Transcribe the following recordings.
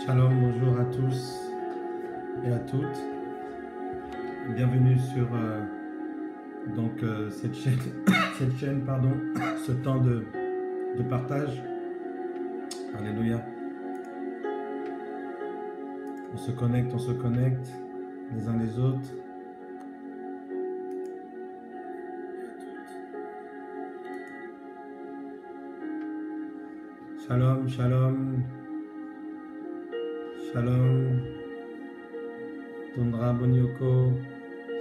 Shalom, bonjour à tous et à toutes. Bienvenue sur cette chaîne, pardon, ce temps de partage. Alléluia. On se connecte les uns les autres. Shalom, shalom. Shalom. Tundra Bonyoko.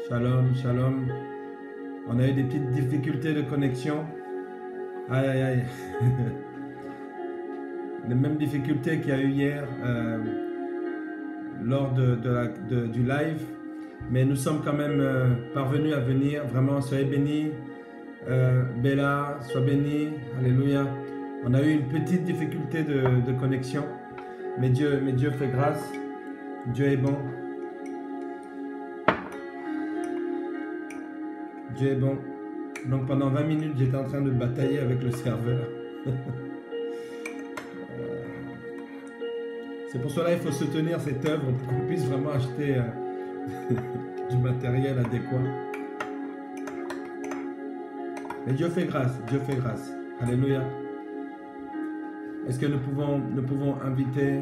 Shalom, shalom. On a eu des petites difficultés de connexion. Aïe, aïe, aïe. Les mêmes difficultés qu'il y a eu hier lors du live. Mais nous sommes quand même parvenus à venir. Vraiment, soyez bénis. Bella, sois bénie. Alléluia. On a eu une petite difficulté de connexion. Mais Dieu fait grâce. Dieu est bon. Dieu est bon. Donc pendant 20 minutes, j'étais en train de batailler avec le serveur. C'est pour cela qu'il faut soutenir cette œuvre pour qu'on puisse vraiment acheter du matériel adéquat. Mais Dieu fait grâce, Dieu fait grâce. Alléluia. Est-ce que nous pouvons inviter?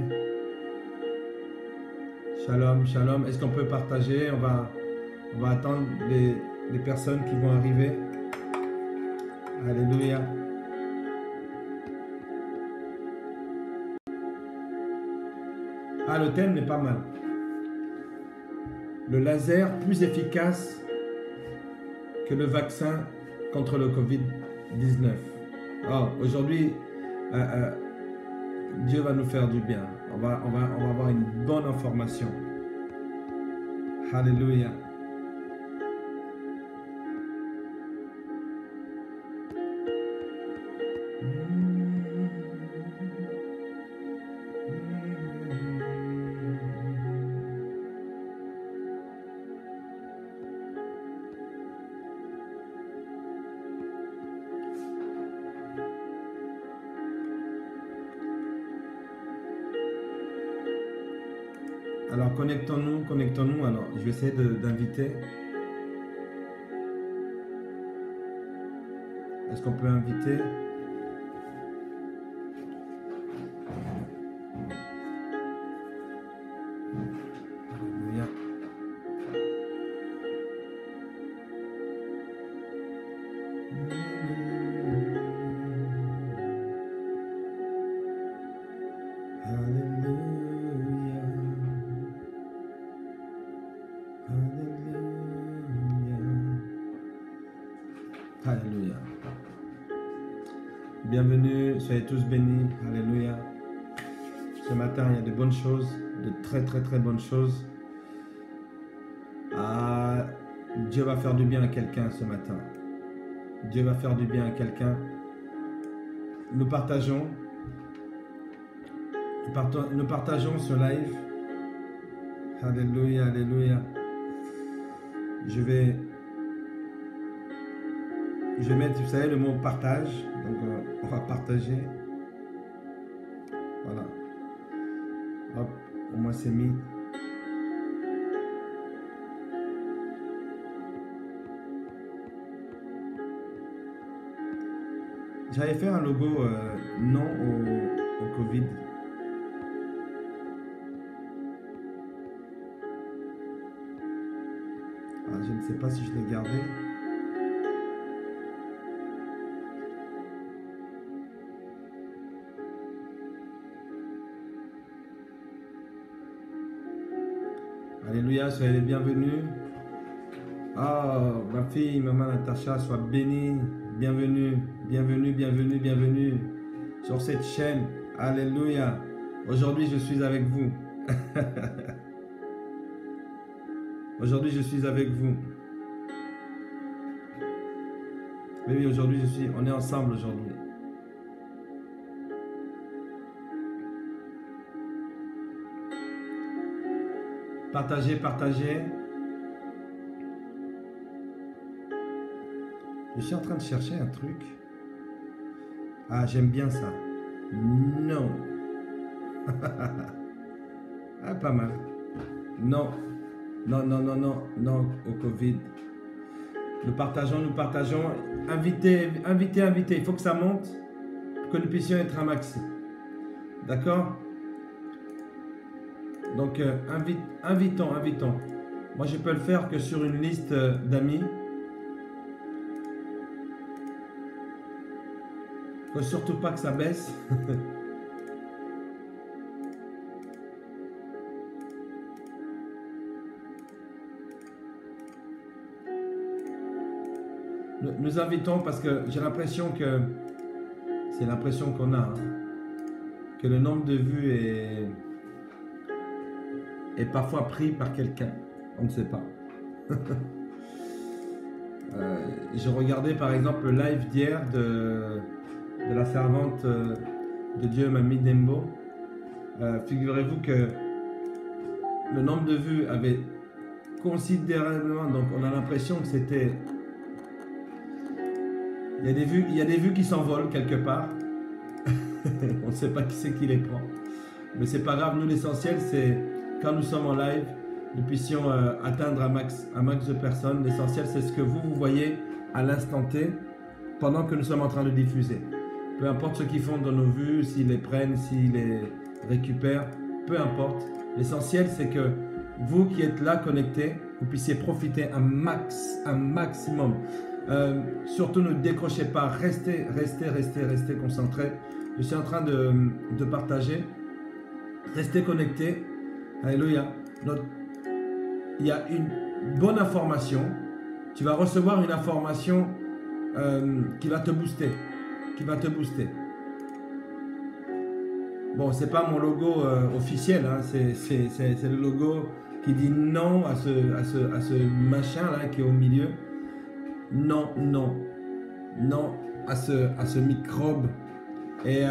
Shalom, shalom. Est-ce qu'on peut partager? On va attendre les personnes qui vont arriver. Alléluia. Ah, le thème n'est pas mal. Le laser plus efficace que le vaccin contre le Covid-19. Oh, aujourd'hui, Dieu va nous faire du bien. On va avoir une bonne information. Alléluia. Alors connectons-nous. Alors je vais essayer d'inviter. Est-ce qu'on peut inviter? Alléluia. Alléluia. Bienvenue, soyez tous bénis. Alléluia. Ce matin, il y a de bonnes choses, de très très très bonnes choses. Ah, Dieu va faire du bien à quelqu'un ce matin. Dieu va faire du bien à quelqu'un. Nous partageons ce live. Alléluia, alléluia. Je vais mettre, vous savez, le mot partage. Donc, on va partager. Voilà. Hop, au moins c'est mis. J'avais fait un logo non au Covid. Alors, je ne sais pas si je l'ai gardé. Alléluia, soyez les bienvenus. Oh, ma fille, maman Natacha, sois bénie. Bienvenue, bienvenue, bienvenue, bienvenue sur cette chaîne. Alléluia. Aujourd'hui, je suis avec vous. Aujourd'hui, je suis avec vous. Oui, aujourd'hui, on est ensemble aujourd'hui. Partagez, partagez. Je suis en train de chercher un truc. Ah, j'aime bien ça. Non. Ah, pas mal. Non, non, non, non, non, non au Covid. Nous partageons, nous partageons. Invitez, invitez, invitez. Il faut que ça monte pour que nous puissions être un maxi. D'accord? Donc, invitons, invitons. Moi, je peux le faire que sur une liste d'amis. Faut surtout pas que ça baisse. Nous invitons parce que j'ai l'impression que c'est l'impression qu'on a, hein, que le nombre de vues est parfois pris par quelqu'un. On ne sait pas. Je regardais par exemple le live d'hier de la servante de Dieu, Mamie Dembo. Figurez-vous que le nombre de vues avait considérablement, donc on a l'impression que c'était... Il y a des vues qui s'envolent quelque part. On ne sait pas qui c'est qui les prend. Mais c'est pas grave, nous l'essentiel c'est quand nous sommes en live, nous puissions atteindre un max de personnes. L'essentiel c'est ce que vous voyez à l'instant T pendant que nous sommes en train de diffuser. Peu importe ce qu'ils font dans nos vues, s'ils les prennent, s'ils les récupèrent, peu importe. L'essentiel c'est que vous qui êtes là connectés, vous puissiez profiter un maximum. Surtout ne décrochez pas, restez concentrés. Je suis en train de partager. Restez connectés. Alléluia. Il y a une bonne information. Tu vas recevoir une information qui va te booster. Bon, c'est pas mon logo officiel, hein, c'est le logo qui dit non à ce machin là qui est au milieu. Non, non, non à ce microbe. Et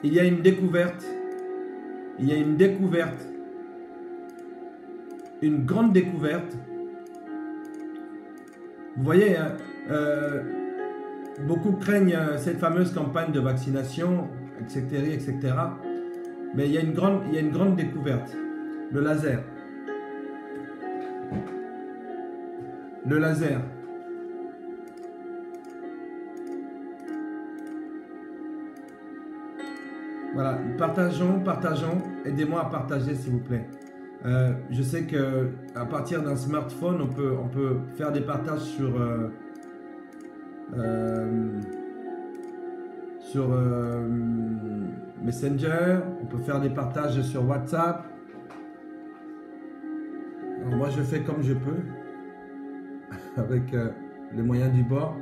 il y a une découverte. Une grande découverte. Vous voyez, hein, beaucoup craignent cette fameuse campagne de vaccination, etc. Mais il y a une grande découverte. Le laser. Le laser. Voilà, partageons. Aidez-moi à partager, s'il vous plaît. Je sais que à partir d'un smartphone, on peut faire des partages sur Messenger. On peut faire des partages sur WhatsApp. Alors moi, je fais comme je peux avec les moyens du bord.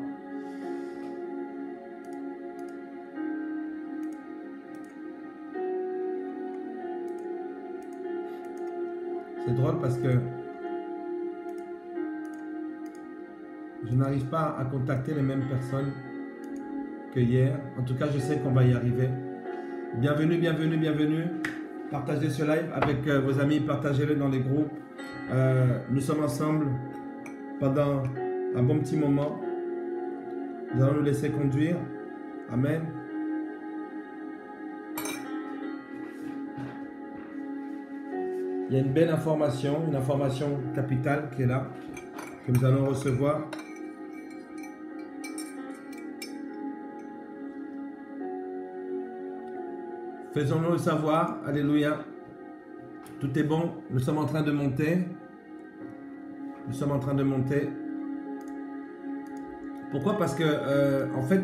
C'est drôle parce que je n'arrive pas à contacter les mêmes personnes que hier. En tout cas, je sais qu'on va y arriver. Bienvenue. Partagez ce live avec vos amis, partagez-le dans les groupes. Nous sommes ensemble pendant un bon petit moment. Nous allons nous laisser conduire. Amen. Il y a une belle information, une information capitale qui est là, que nous allons recevoir. Faisons-nous le savoir. Alléluia. Tout est bon. Nous sommes en train de monter. Pourquoi? Parce que, en fait,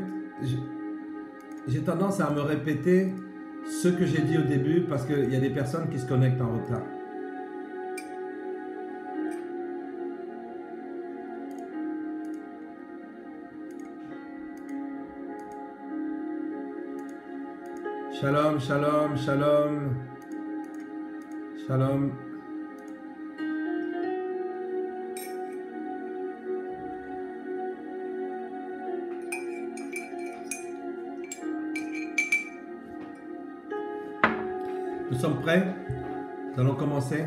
j'ai tendance à me répéter ce que j'ai dit au début parce qu'il y a des personnes qui se connectent en retard. Shalom. Nous sommes prêts. Nous allons commencer.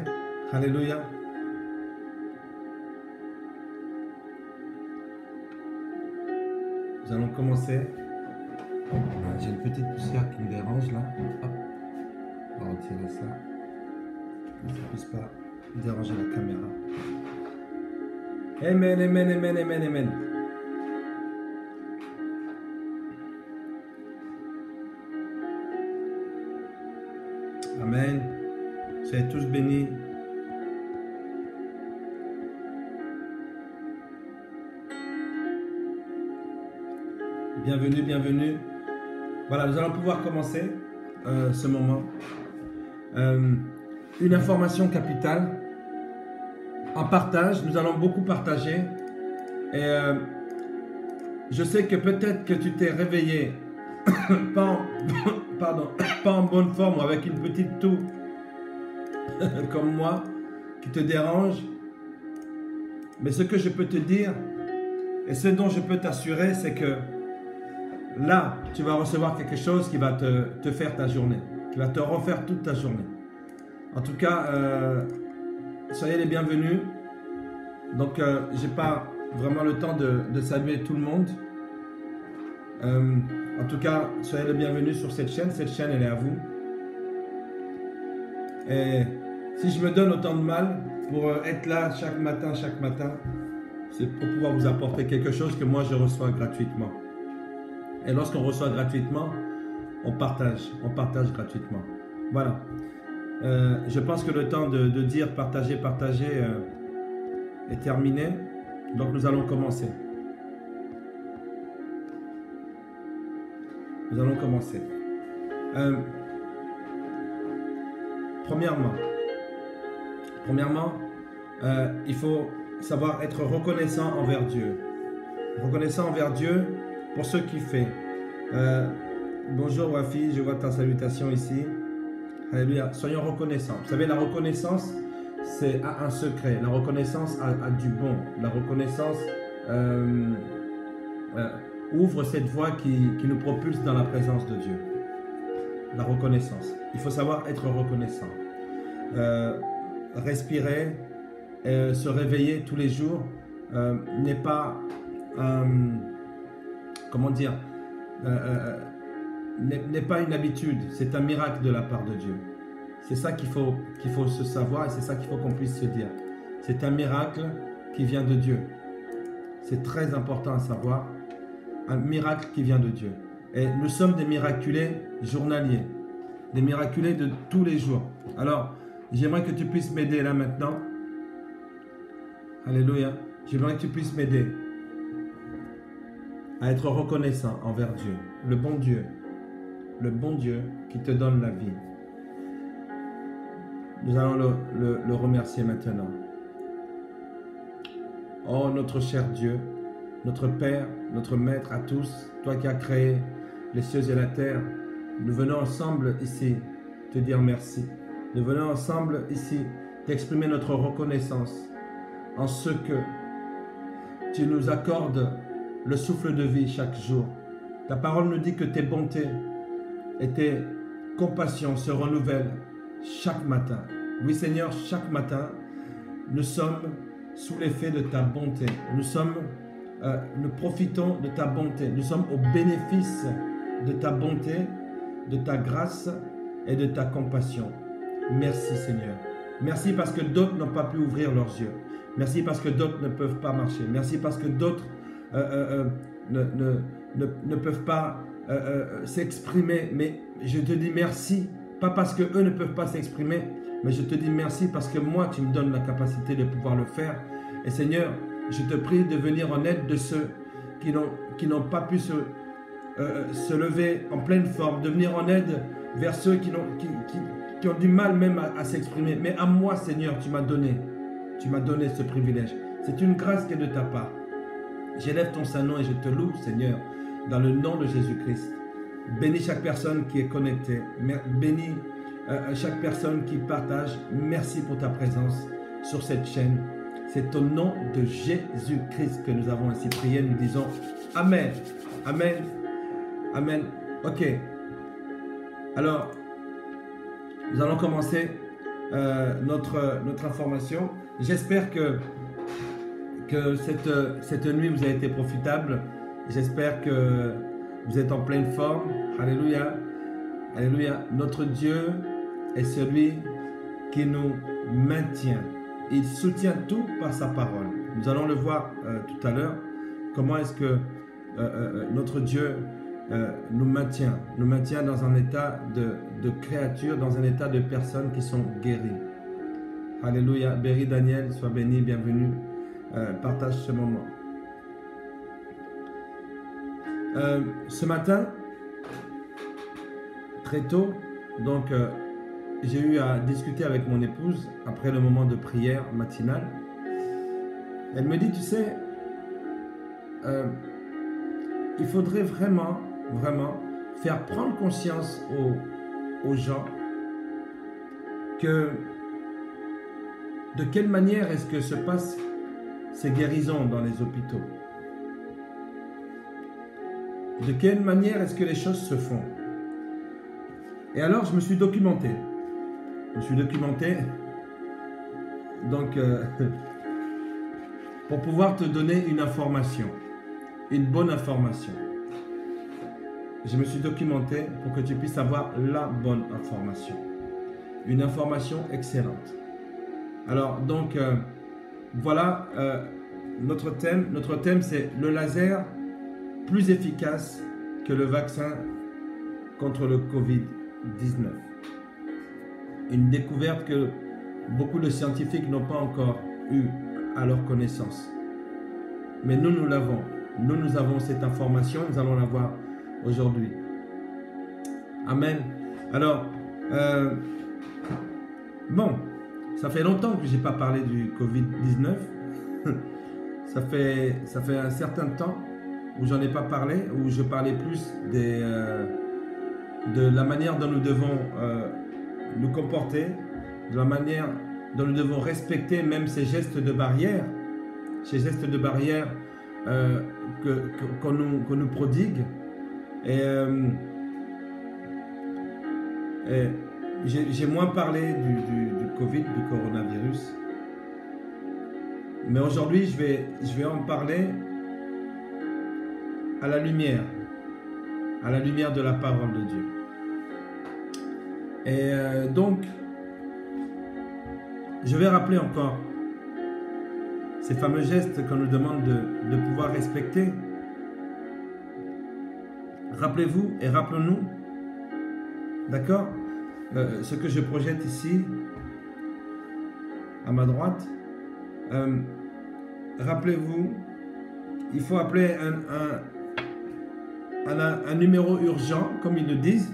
Alléluia. Nous allons commencer. J'ai une petite poussière qui me dérange là. Hop. On va retirer ça. Que ça ne puisse pas déranger la caméra. Amen, amen, amen, amen, amen. Amen. Soyez tous bénis. Bienvenue, bienvenue. Voilà, nous allons pouvoir commencer ce moment. Une information capitale. En partage, nous allons beaucoup partager. Et je sais que peut-être que tu t'es réveillé pas en bonne forme ou avec une petite toux comme moi qui te dérange. Mais ce que je peux te dire et ce dont je peux t'assurer, c'est que là, tu vas recevoir quelque chose qui va te faire ta journée, qui va te refaire toute ta journée. En tout cas, soyez les bienvenus. Donc, je n'ai pas vraiment le temps de saluer tout le monde. En tout cas, soyez les bienvenus sur cette chaîne. Cette chaîne, elle est à vous. Et si je me donne autant de mal pour être là chaque matin, c'est pour pouvoir vous apporter quelque chose que moi, je reçois gratuitement. Et lorsqu'on reçoit gratuitement, on partage gratuitement. Voilà. Je pense que le temps de dire partager est terminé. Donc nous allons commencer. Nous allons commencer. Premièrement, il faut savoir être reconnaissant envers Dieu. Reconnaissant envers Dieu pour ce qu'il fait. Bonjour Wafi, je vois ta salutation ici. Alléluia. Soyons reconnaissants. Vous savez, la reconnaissance, c'est un secret. La reconnaissance a du bon. La reconnaissance ouvre cette voie qui nous propulse dans la présence de Dieu. La reconnaissance. Il faut savoir être reconnaissant. Respirer, se réveiller tous les jours n'est pas, comment dire, n'est pas une habitude, c'est un miracle de la part de Dieu. C'est ça qu'il faut se savoir et c'est ça qu'il faut qu'on puisse se dire. C'est un miracle qui vient de Dieu. C'est très important à savoir. Un miracle qui vient de Dieu. Et nous sommes des miraculés journaliers. Des miraculés de tous les jours. Alors, j'aimerais que tu puisses m'aider là maintenant. Alléluia. J'aimerais que tu puisses m'aider à être reconnaissant envers Dieu. Le bon Dieu qui te donne la vie. Nous allons le remercier maintenant. Oh, notre cher Dieu, notre Père, notre Maître à tous, toi qui as créé les cieux et la terre, nous venons ensemble ici te dire merci. Nous venons ensemble ici t'exprimer notre reconnaissance en ce que tu nous accordes le souffle de vie chaque jour. Ta parole nous dit que tes bontés et tes compassions se renouvellent chaque matin. Oui Seigneur, chaque matin, nous sommes sous l'effet de ta bonté. Nous profitons de ta bonté. Nous sommes au bénéfice de ta bonté, de ta grâce et de ta compassion. Merci Seigneur. Merci parce que d'autres n'ont pas pu ouvrir leurs yeux. Merci parce que d'autres ne peuvent pas marcher. Merci parce que d'autres ne peuvent pas s'exprimer. Mais je te dis merci, pas parce qu'eux ne peuvent pas s'exprimer, mais je te dis merci parce que moi, tu me donnes la capacité de pouvoir le faire. Et Seigneur, je te prie de venir en aide de ceux qui n'ont pas pu se lever en pleine forme, de venir en aide vers ceux qui ont du mal même à s'exprimer. Mais à moi, Seigneur, tu m'as donné ce privilège. C'est une grâce qui est de ta part. J'élève ton Saint-Nom et je te loue, Seigneur, dans le nom de Jésus-Christ. Bénis chaque personne qui est connectée. Bénis chaque personne qui partage. Merci pour ta présence sur cette chaîne. C'est au nom de Jésus-Christ que nous avons ainsi prié. Nous disons Amen. Amen. Amen. Ok. Alors, nous allons commencer notre information. J'espère que cette nuit vous a été profitable. J'espère que vous êtes en pleine forme. Alléluia. Alléluia. Notre Dieu est celui qui nous maintient. Il soutient tout par sa parole. Nous allons le voir tout à l'heure. Comment est-ce que notre Dieu nous maintient dans un état de créature, dans un état de personnes qui sont guéries. Alléluia. Berry Daniel, sois béni, bienvenue. Partage ce moment. Ce matin, très tôt, donc j'ai eu à discuter avec mon épouse après le moment de prière matinale. Elle me dit, tu sais, il faudrait vraiment faire prendre conscience aux gens que de quelle manière est-ce que se passent ces guérisons dans les hôpitaux. De quelle manière est-ce que les choses se font. Et alors je me suis documenté. Donc pour pouvoir te donner une information, une bonne information. Je me suis documenté pour que tu puisses avoir la bonne information. Une information excellente. Alors donc voilà notre thème. Notre thème c'est le laser plus efficace que le vaccin contre le Covid-19. Une découverte que beaucoup de scientifiques n'ont pas encore eu à leur connaissance. Mais nous l'avons. Nous avons cette information, nous allons la voir aujourd'hui. Amen. Alors, bon, ça fait longtemps que je n'ai pas parlé du Covid-19. ça fait un certain temps où j'en ai pas parlé, où je parlais plus de la manière dont nous devons nous comporter, de la manière dont nous devons respecter même ces gestes de barrière, qu'on nous prodigue. Et j'ai moins parlé du Covid, du coronavirus. Mais aujourd'hui, je vais en parler à la lumière de la parole de Dieu. Et donc, je vais rappeler encore ces fameux gestes qu'on nous demande de pouvoir respecter. Rappelez-vous et rappelons-nous, d'accord, ce que je projette ici, à ma droite. Rappelez-vous, il faut appeler un numéro urgent, comme ils le disent.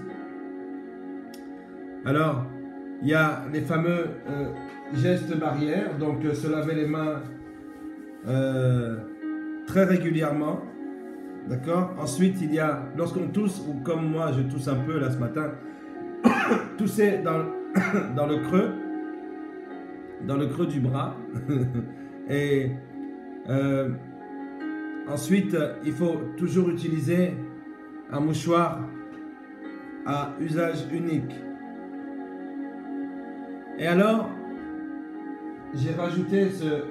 Alors, il y a les fameux gestes barrières, donc se laver les mains très régulièrement, d'accord. Ensuite, il y a, lorsqu'on tousse, ou comme moi, je tousse un peu là ce matin, tousser dans le creux du bras. Et ensuite, il faut toujours utiliser un mouchoir à usage unique. Et alors, j'ai rajouté ce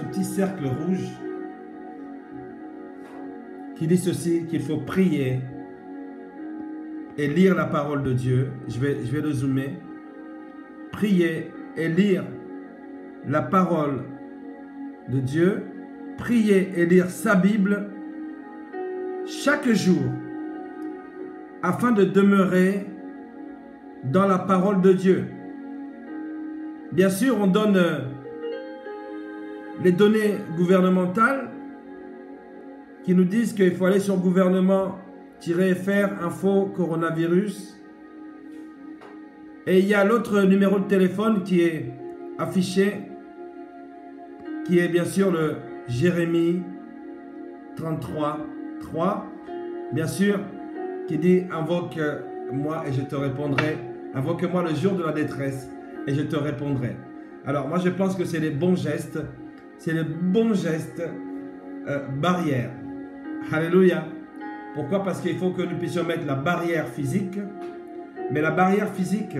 petit cercle rouge qui dit ceci, qu'il faut prier et lire la parole de Dieu. Je vais le zoomer. Prier et lire la parole de Dieu. Prier et lire sa Bible chaque jour afin de demeurer dans la parole de Dieu. Bien sûr, on donne les données gouvernementales qui nous disent qu'il faut aller sur gouvernement-fr info coronavirus. Et il y a l'autre numéro de téléphone qui est affiché, qui est bien sûr le Jérémie 33:3, bien sûr, qui dit « Invoque-moi et je te répondrai. Invoque-moi le jour de la détresse et je te répondrai. » Alors moi je pense que c'est les bons gestes, barrières. Alléluia. Pourquoi? Parce qu'il faut que nous puissions mettre la barrière physique, mais la barrière physique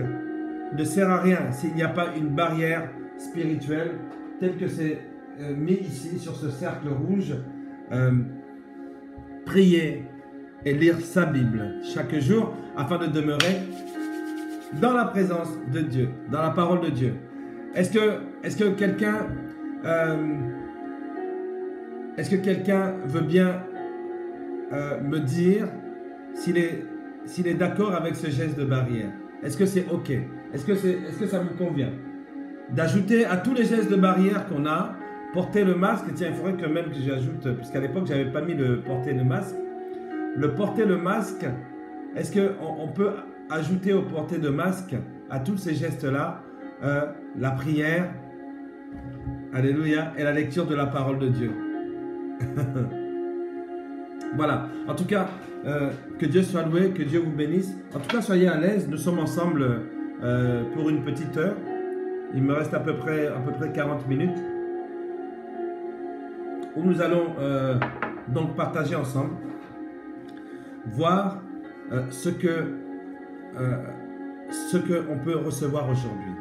ne sert à rien s'il n'y a pas une barrière spirituelle telle que c'est mis ici sur ce cercle rouge. Prier et lire sa Bible chaque jour afin de demeurer dans la présence de Dieu, dans la parole de Dieu. Est-ce que quelqu'un veut bien me dire s'il est d'accord avec ce geste de barrière? Est-ce que c'est OK? Est-ce que ça vous convient d'ajouter à tous les gestes de barrière qu'on a, porter le masque? Tiens, il faudrait que même que j'ajoute, puisqu'à l'époque, je n'avais pas mis le porter le masque. Le porter le masque, est-ce qu'on peut ajouter au porter de masque, à tous ces gestes-là, la prière, alléluia, et la lecture de la parole de Dieu? Voilà, en tout cas, que Dieu soit loué, que Dieu vous bénisse. En tout cas, soyez à l'aise, nous sommes ensemble pour une petite heure. Il me reste à peu près 40 minutes où nous allons donc partager ensemble, voir ce qu'on peut recevoir aujourd'hui.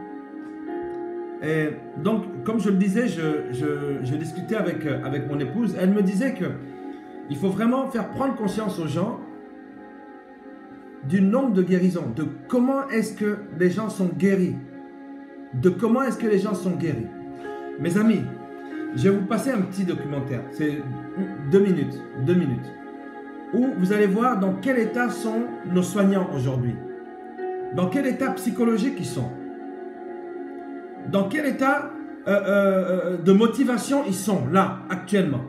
Et donc, comme je le disais, je discutais avec mon épouse. Elle me disait qu'il faut vraiment faire prendre conscience aux gens du nombre de guérisons, de comment est-ce que les gens sont guéris. De comment est-ce que les gens sont guéris. Mes amis, je vais vous passer un petit documentaire. C'est 2 minutes, où vous allez voir dans quel état sont nos soignants aujourd'hui. Dans quel état psychologique ils sont. Dans quel état de motivation ils sont là, actuellement.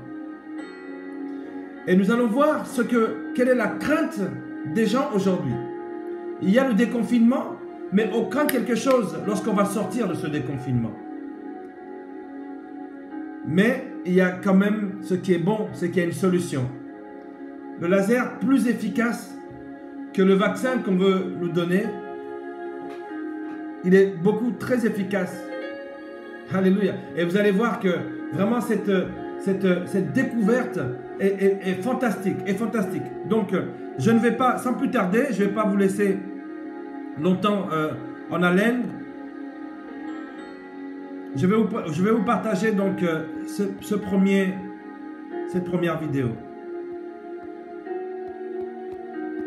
Et nous allons voir quelle est la crainte des gens aujourd'hui. Il y a le déconfinement, mais on craint quelque chose lorsqu'on va sortir de ce déconfinement. Mais il y a quand même ce qui est bon, c'est qu'il y a une solution. Le laser plus efficace que le vaccin qu'on veut nous donner, il est très efficace. Alléluia. Et vous allez voir que vraiment cette découverte est fantastique, Donc, je ne vais pas, sans plus tarder, je ne vais pas vous laisser longtemps en haleine. Je vais vous partager donc cette première vidéo.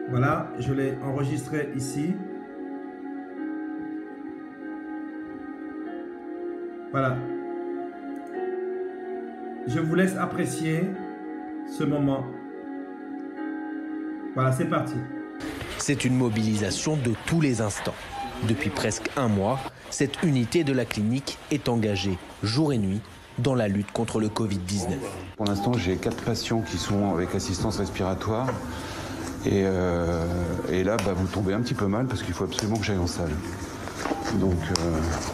Voilà, je l'ai enregistré ici. Voilà. Je vous laisse apprécier ce moment. Voilà, c'est parti. C'est une mobilisation de tous les instants. Depuis presque 1 mois, cette unité de la clinique est engagée jour et nuit dans la lutte contre le Covid-19. Pour l'instant, j'ai 4 patients qui sont avec assistance respiratoire. Et là, vous tombez un petit peu mal parce qu'il faut absolument que j'aille en salle. Donc,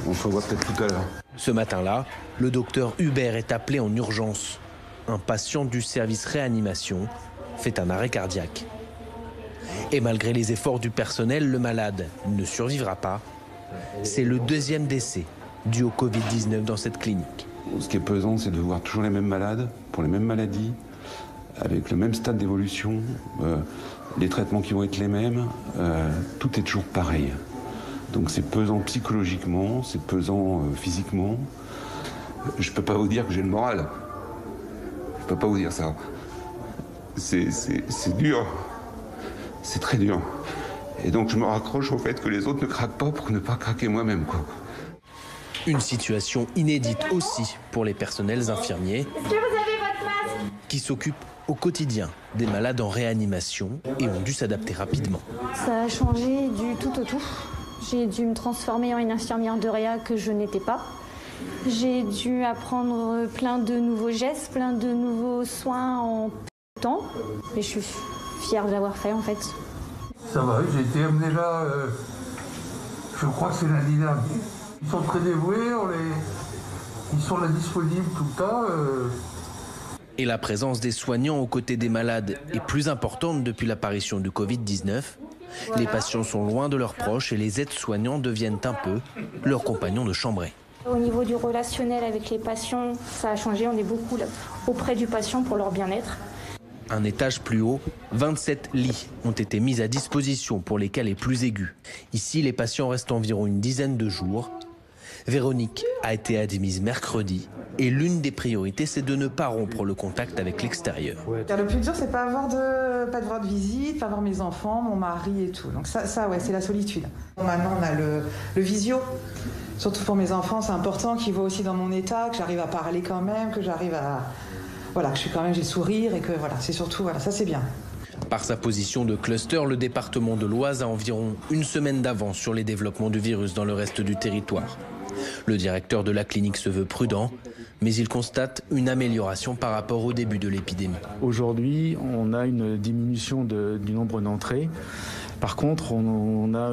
on se revoit peut-être tout à l'heure. Ce matin-là, le docteur Hubert est appelé en urgence. Un patient du service réanimation fait un arrêt cardiaque. Et malgré les efforts du personnel, le malade ne survivra pas. C'est le 2e décès dû au Covid-19 dans cette clinique. Ce qui est pesant, c'est de voir toujours les mêmes malades, pour les mêmes maladies, avec le même stade d'évolution, les traitements qui vont être les mêmes, tout est toujours pareil. Donc c'est pesant psychologiquement, c'est pesant physiquement. Je peux pas vous dire que j'ai le moral. Je peux pas vous dire ça. C'est dur. C'est très dur. Et donc je me raccroche au fait que les autres ne craquent pas pour ne pas craquer moi-même, quoi. Une situation inédite aussi pour les personnels infirmiers. Est-ce que vous avez votre masque ? Qui s'occupent au quotidien des malades en réanimation et ont dû s'adapter rapidement. Ça a changé du tout au tout. J'ai dû me transformer en une infirmière de réa que je n'étais pas. J'ai dû apprendre plein de nouveaux gestes, plein de nouveaux soins en peu de temps. Et je suis fière de l'avoir fait en fait. Ça va, j'ai été amené là, je crois que c'est lundi dernier. Ils sont très dévoués, ils sont là disponibles tout le temps. Et la présence des soignants aux côtés des malades est plus importante depuis l'apparition du Covid-19. Les patients sont loin de leurs proches et les aides-soignants deviennent un peu leurs compagnons de chambrée. Au niveau du relationnel avec les patients, ça a changé. On est beaucoup là, auprès du patient pour leur bien-être. Un étage plus haut, 27 lits ont été mis à disposition pour les cas les plus aigus. Ici, les patients restent environ une dizaine de jours. Véronique a été admise mercredi et l'une des priorités, c'est de ne pas rompre le contact avec l'extérieur. Le plus dur, c'est pas avoir de visite, pas avoir mes enfants, mon mari et tout. Donc ça ouais, c'est la solitude. Maintenant, on a le visio. Surtout pour mes enfants, c'est important qu'ils voient aussi dans mon état, que j'arrive à parler quand même, que j'arrive à... Voilà, que je suis quand même, j'ai le sourire et que voilà, c'est surtout, voilà, ça c'est bien. Par sa position de cluster, le département de l'Oise a environ une semaine d'avance sur les développements du virus dans le reste du territoire. Le directeur de la clinique se veut prudent, mais il constate une amélioration par rapport au début de l'épidémie. Aujourd'hui, on a une diminution du nombre d'entrées. Par contre, on a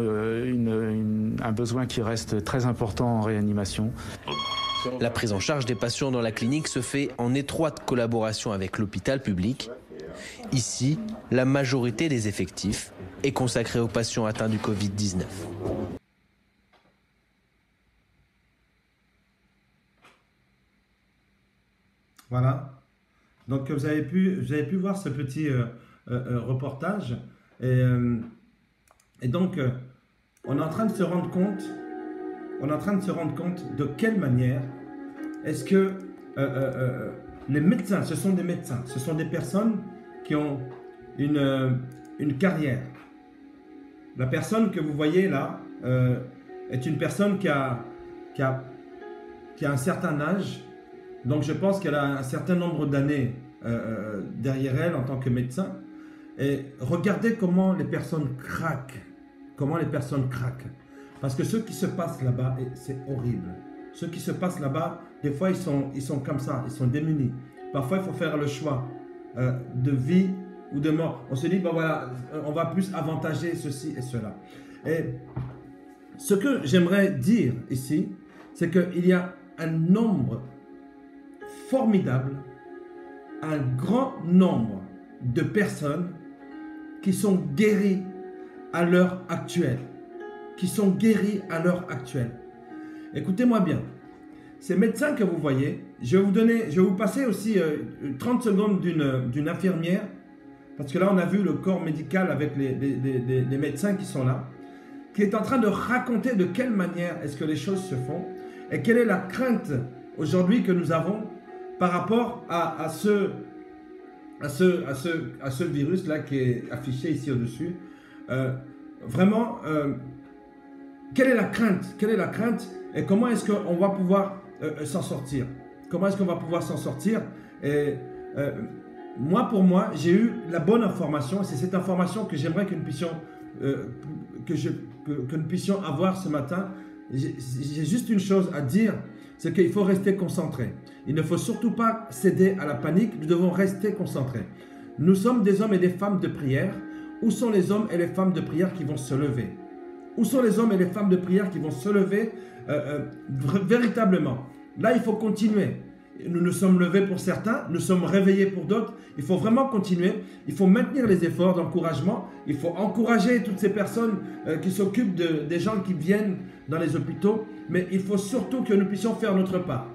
un besoin qui reste très important en réanimation. La prise en charge des patients dans la clinique se fait en étroite collaboration avec l'hôpital public. Ici, la majorité des effectifs est consacrée aux patients atteints du Covid-19. Voilà. Donc vous avez pu voir ce petit reportage. Et donc, on est en train de se rendre compte, de quelle manière est-ce que les médecins, ce sont des médecins, ce sont des personnes qui ont une carrière. La personne que vous voyez là est une personne qui a un certain âge, donc je pense qu'elle a un certain nombre d'années derrière elle en tant que médecin. Et regardez comment les personnes craquent. Parce que ce qui se passe là-bas, c'est horrible. Ce qui se passe là-bas, des fois, ils sont comme ça, ils sont démunis. Parfois, il faut faire le choix de vie ou de mort. On se dit, ben voilà, on va plus avantager ceci et cela. Et ce que j'aimerais dire ici, c'est qu'il y a un nombre formidable, un grand nombre de personnes qui sont guéries à l'heure actuelle. Écoutez-moi bien. Ces médecins que vous voyez, je vais vous passer aussi 30 secondes d'une infirmière, parce que là on a vu le corps médical avec les médecins qui sont là, qui est en train de raconter de quelle manière est-ce que les choses se font et quelle est la crainte aujourd'hui que nous avons par rapport à ce virus là qui est affiché ici au-dessus. Vraiment, quelle est la crainte et comment est-ce qu'on va pouvoir s'en sortir? Et pour moi, j'ai eu la bonne information. C'est cette information que j'aimerais que nous puissions avoir ce matin. J'ai juste une chose à dire, c'est qu'il faut rester concentré. Il ne faut surtout pas céder à la panique. Nous devons rester concentrés. Nous sommes des hommes et des femmes de prière. Où sont les hommes et les femmes de prière qui vont se lever? Où sont les hommes et les femmes de prière qui vont se lever véritablement? Là, il faut continuer. Nous nous sommes levés pour certains, nous sommes réveillés pour d'autres. Il faut vraiment continuer. Il faut maintenir les efforts d'encouragement. Il faut encourager toutes ces personnes qui s'occupent des gens qui viennent dans les hôpitaux. Mais il faut surtout que nous puissions faire notre part.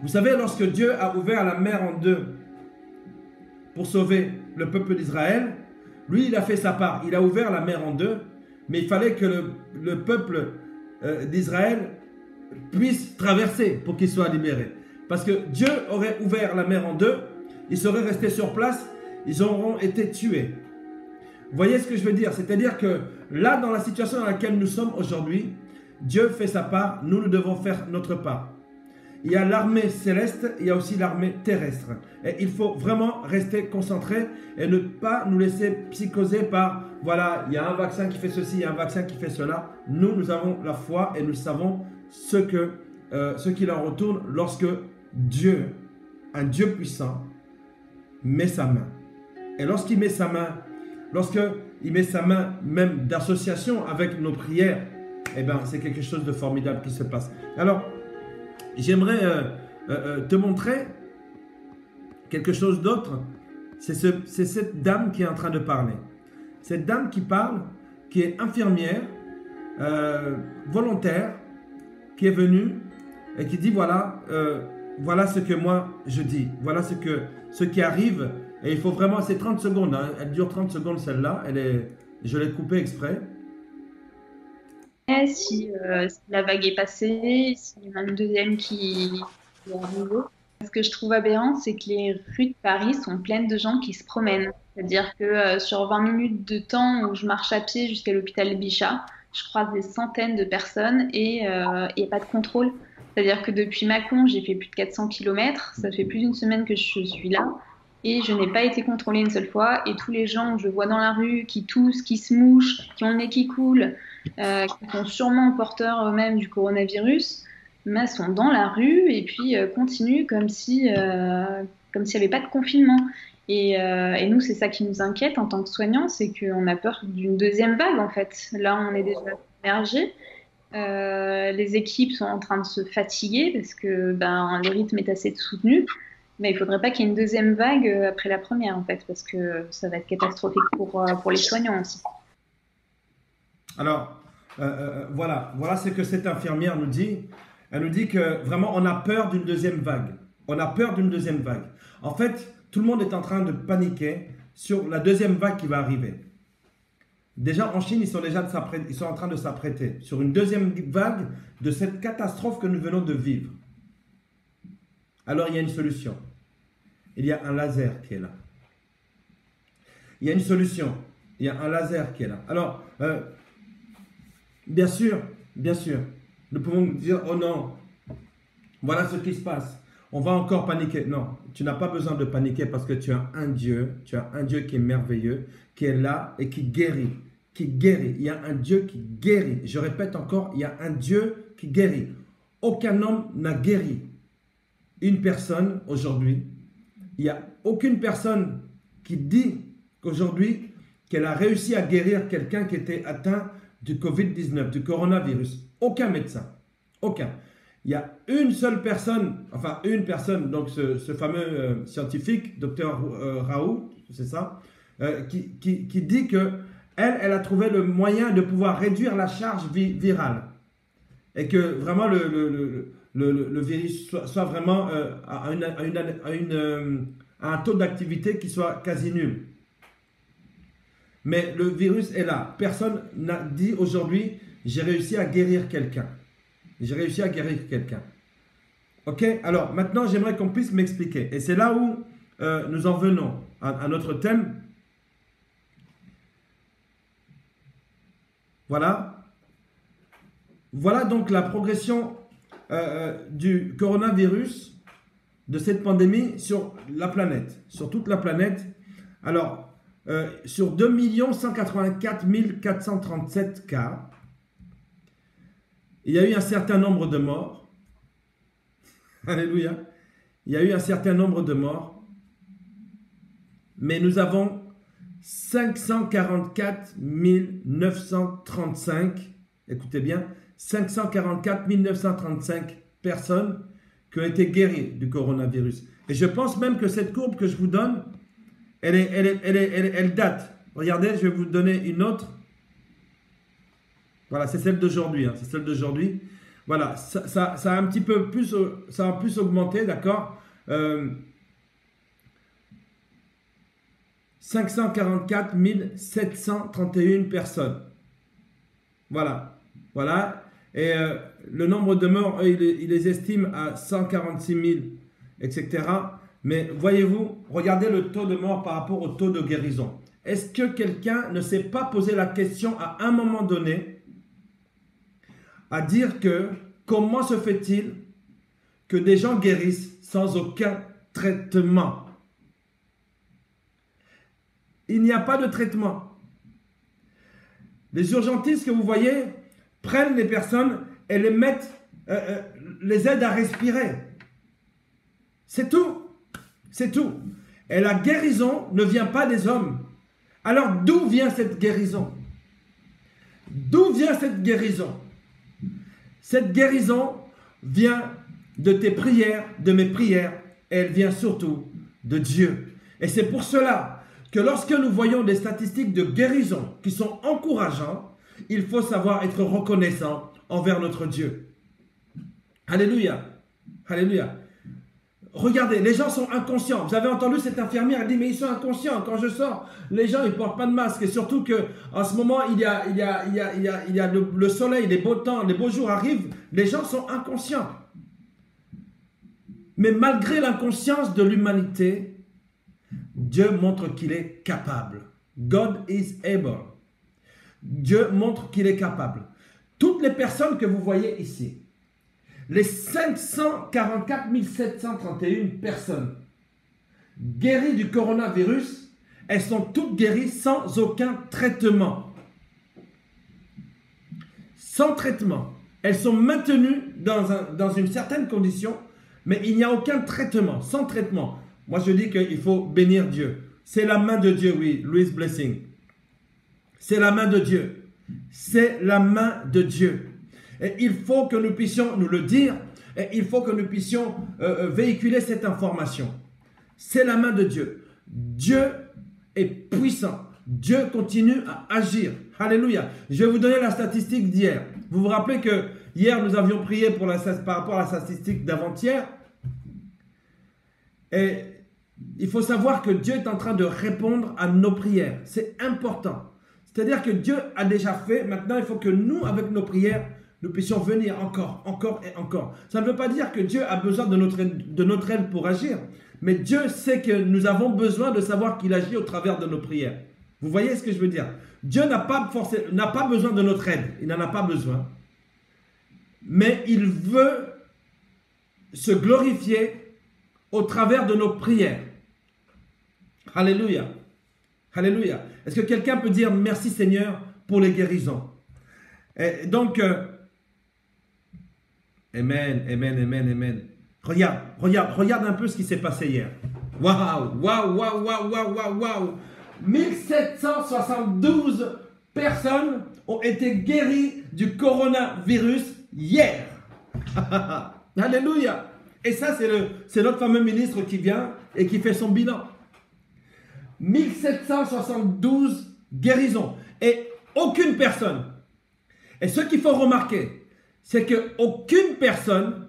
Vous savez, lorsque Dieu a ouvert la mer en deux pour sauver le peuple d'Israël, lui, il a fait sa part. Il a ouvert la mer en deux, mais il fallait que le peuple d'Israël puisse traverser pour qu'il soit libéré. Parce que Dieu aurait ouvert la mer en deux, ils seraient restés sur place, ils auront été tués. Vous voyez ce que je veux dire? C'est-à-dire que là, dans la situation dans laquelle nous sommes aujourd'hui, Dieu fait sa part, nous devons faire notre part. Il y a l'armée céleste, il y a aussi l'armée terrestre. Et il faut vraiment rester concentré et ne pas nous laisser psychoser par, voilà, il y a un vaccin qui fait ceci, il y a un vaccin qui fait cela. Nous avons la foi et nous savons ce qu'il en retourne lorsque Dieu, un Dieu puissant, met sa main. Et lorsqu'il met sa main, même d'association avec nos prières, eh bien, c'est quelque chose de formidable qui se passe. Alors, j'aimerais te montrer quelque chose d'autre. C'est cette dame qui est en train de parler. Cette dame qui parle, qui est infirmière, volontaire, qui est venue et qui dit voilà ce que moi je dis. Voilà ce qui arrive. Et il faut vraiment, c'est 30 secondes. Hein, elle dure 30 secondes celle-là. Je l'ai coupée exprès. si la vague est passée, s'il y en a une deuxième qui est arrivée. Ce que je trouve aberrant, c'est que les rues de Paris sont pleines de gens qui se promènent. C'est-à-dire que sur 20 minutes de temps où je marche à pied jusqu'à l'hôpital Bichat, je croise des centaines de personnes et il n'y a pas de contrôle. C'est-à-dire que depuis Mâcon, j'ai fait plus de 400 km. Ça fait plus d'une semaine que je suis là. Et je n'ai pas été contrôlée une seule fois. Et tous les gens que je vois dans la rue, qui toussent, qui se mouchent, qui ont le nez qui coule, qui sont sûrement porteurs eux-mêmes du coronavirus, mais sont dans la rue et puis continuent comme s'il n'y avait pas de confinement. Et nous, c'est ça qui nous inquiète en tant que soignants, c'est qu'on a peur d'une deuxième vague, en fait. Là, on est déjà submergé. Les équipes sont en train de se fatiguer parce que le rythme est assez soutenu. Mais il ne faudrait pas qu'il y ait une deuxième vague après la première, en fait, parce que ça va être catastrophique pour les soignants aussi. Alors, voilà ce que cette infirmière nous dit. Elle nous dit que vraiment, on a peur d'une deuxième vague. On a peur d'une deuxième vague. En fait, tout le monde est en train de paniquer sur la deuxième vague qui va arriver. Déjà, en Chine, ils sont en train de s'apprêter sur une deuxième vague de cette catastrophe que nous venons de vivre. Alors, il y a une solution. Il y a un laser qui est là. Il y a une solution. Il y a un laser qui est là. Alors, bien sûr, nous pouvons dire, oh non, voilà ce qui se passe. On va encore paniquer. Non, tu n'as pas besoin de paniquer parce que tu as un Dieu qui est merveilleux, qui est là et qui guérit. Il y a un Dieu qui guérit. Je répète encore, il y a un Dieu qui guérit. Aucun homme n'a guéri une personne aujourd'hui. Il n'y a aucune personne qui dit qu'aujourd'hui, qu'elle a réussi à guérir quelqu'un qui était atteint du Covid-19, du coronavirus. Aucun médecin. Aucun. Il y a une seule personne, donc ce fameux scientifique, docteur Raoult, c'est ça, qui dit que elle a trouvé le moyen de pouvoir réduire la charge virale. Et que vraiment le virus soit vraiment à un taux d'activité qui soit quasi nul. Mais le virus est là. Personne n'a dit aujourd'hui, j'ai réussi à guérir quelqu'un. Ok? Alors, maintenant, j'aimerais qu'on puisse m'expliquer. Et c'est là où nous en venons à notre thème. Voilà. Voilà donc la progression du coronavirus, de cette pandémie sur la planète, sur toute la planète. Alors, sur 2 184 437 cas, il y a eu un certain nombre de morts. Alléluia. Il y a eu un certain nombre de morts. Mais nous avons 544 935, écoutez bien, 544 935 personnes qui ont été guéries du coronavirus. Et je pense même que cette courbe que je vous donne, elle date. Regardez, je vais vous donner une autre. Voilà, c'est celle d'aujourd'hui. C'est celle d'aujourd'hui. Voilà, ça a un petit peu plus, ça a plus augmenté, d'accord. 544 731 personnes. Voilà. Et le nombre de morts, eux, ils les estiment à 146 000, etc. Mais voyez-vous, regardez le taux de mort par rapport au taux de guérison. Est-ce que quelqu'un ne s'est pas posé la question à un moment donné à dire que comment se fait-il que des gens guérissent sans aucun traitement? Il n'y a pas de traitement. Les urgentistes que vous voyez prennent les personnes et les mettent, les aident à respirer. C'est tout. C'est tout. Et la guérison ne vient pas des hommes. Alors d'où vient cette guérison? D'où vient cette guérison? Cette guérison vient de tes prières, de mes prières, et elle vient surtout de Dieu. Et c'est pour cela que lorsque nous voyons des statistiques de guérison qui sont encourageantes, il faut savoir être reconnaissant envers notre Dieu. Alléluia. Alléluia. regardez, les gens sont inconscients. Vous avez entendu cette infirmière, elle dit, mais ils sont inconscients. Quand je sors, les gens, ils ne portent pas de masque. Et surtout qu'en ce moment, il y a le soleil, les beaux temps, les beaux jours arrivent. Les gens sont inconscients. Mais malgré l'inconscience de l'humanité, Dieu montre qu'il est capable. God is able. Dieu montre qu'il est capable. Toutes les personnes que vous voyez ici, les 544 731 personnes guéries du coronavirus, elles sont toutes guéries sans aucun traitement. Sans traitement. Elles sont maintenues dans une certaine condition, mais il n'y a aucun traitement, sans traitement. Moi, je dis qu'il faut bénir Dieu. C'est la main de Dieu, oui, Louis Blessing. C'est la main de Dieu. C'est la main de Dieu. Et il faut que nous puissions nous le dire, et il faut que nous puissions véhiculer cette information. C'est la main de Dieu. Dieu est puissant. Dieu continue à agir. Alléluia. Je vais vous donner la statistique d'hier. Vous vous rappelez que hier, nous avions prié par rapport à la statistique d'avant-hier. Et il faut savoir que Dieu est en train de répondre à nos prières. C'est important. C'est-à-dire que Dieu a déjà fait. Maintenant, il faut que nous, avec nos prières, nous puissions venir encore, encore et encore. Ça ne veut pas dire que Dieu a besoin de notre aide pour agir. Mais Dieu sait que nous avons besoin de savoir qu'il agit au travers de nos prières. Vous voyez ce que je veux dire? Dieu n'a pas besoin de notre aide. Il n'en a pas besoin. Mais il veut se glorifier au travers de nos prières. Alléluia. Alléluia. Est-ce que quelqu'un peut dire merci Seigneur pour les guérisons? Et donc, amen, amen, amen, amen. Regarde un peu ce qui s'est passé hier. Waouh, waouh, waouh, waouh, waouh, waouh, waouh. 1772 personnes ont été guéries du coronavirus hier. Alléluia. Et ça, c'est notre fameux ministre qui vient et qui fait son bilan. 1772 guérisons. Et aucune personne. Et ce qu'il faut remarquer, c'est qu'aucune personne,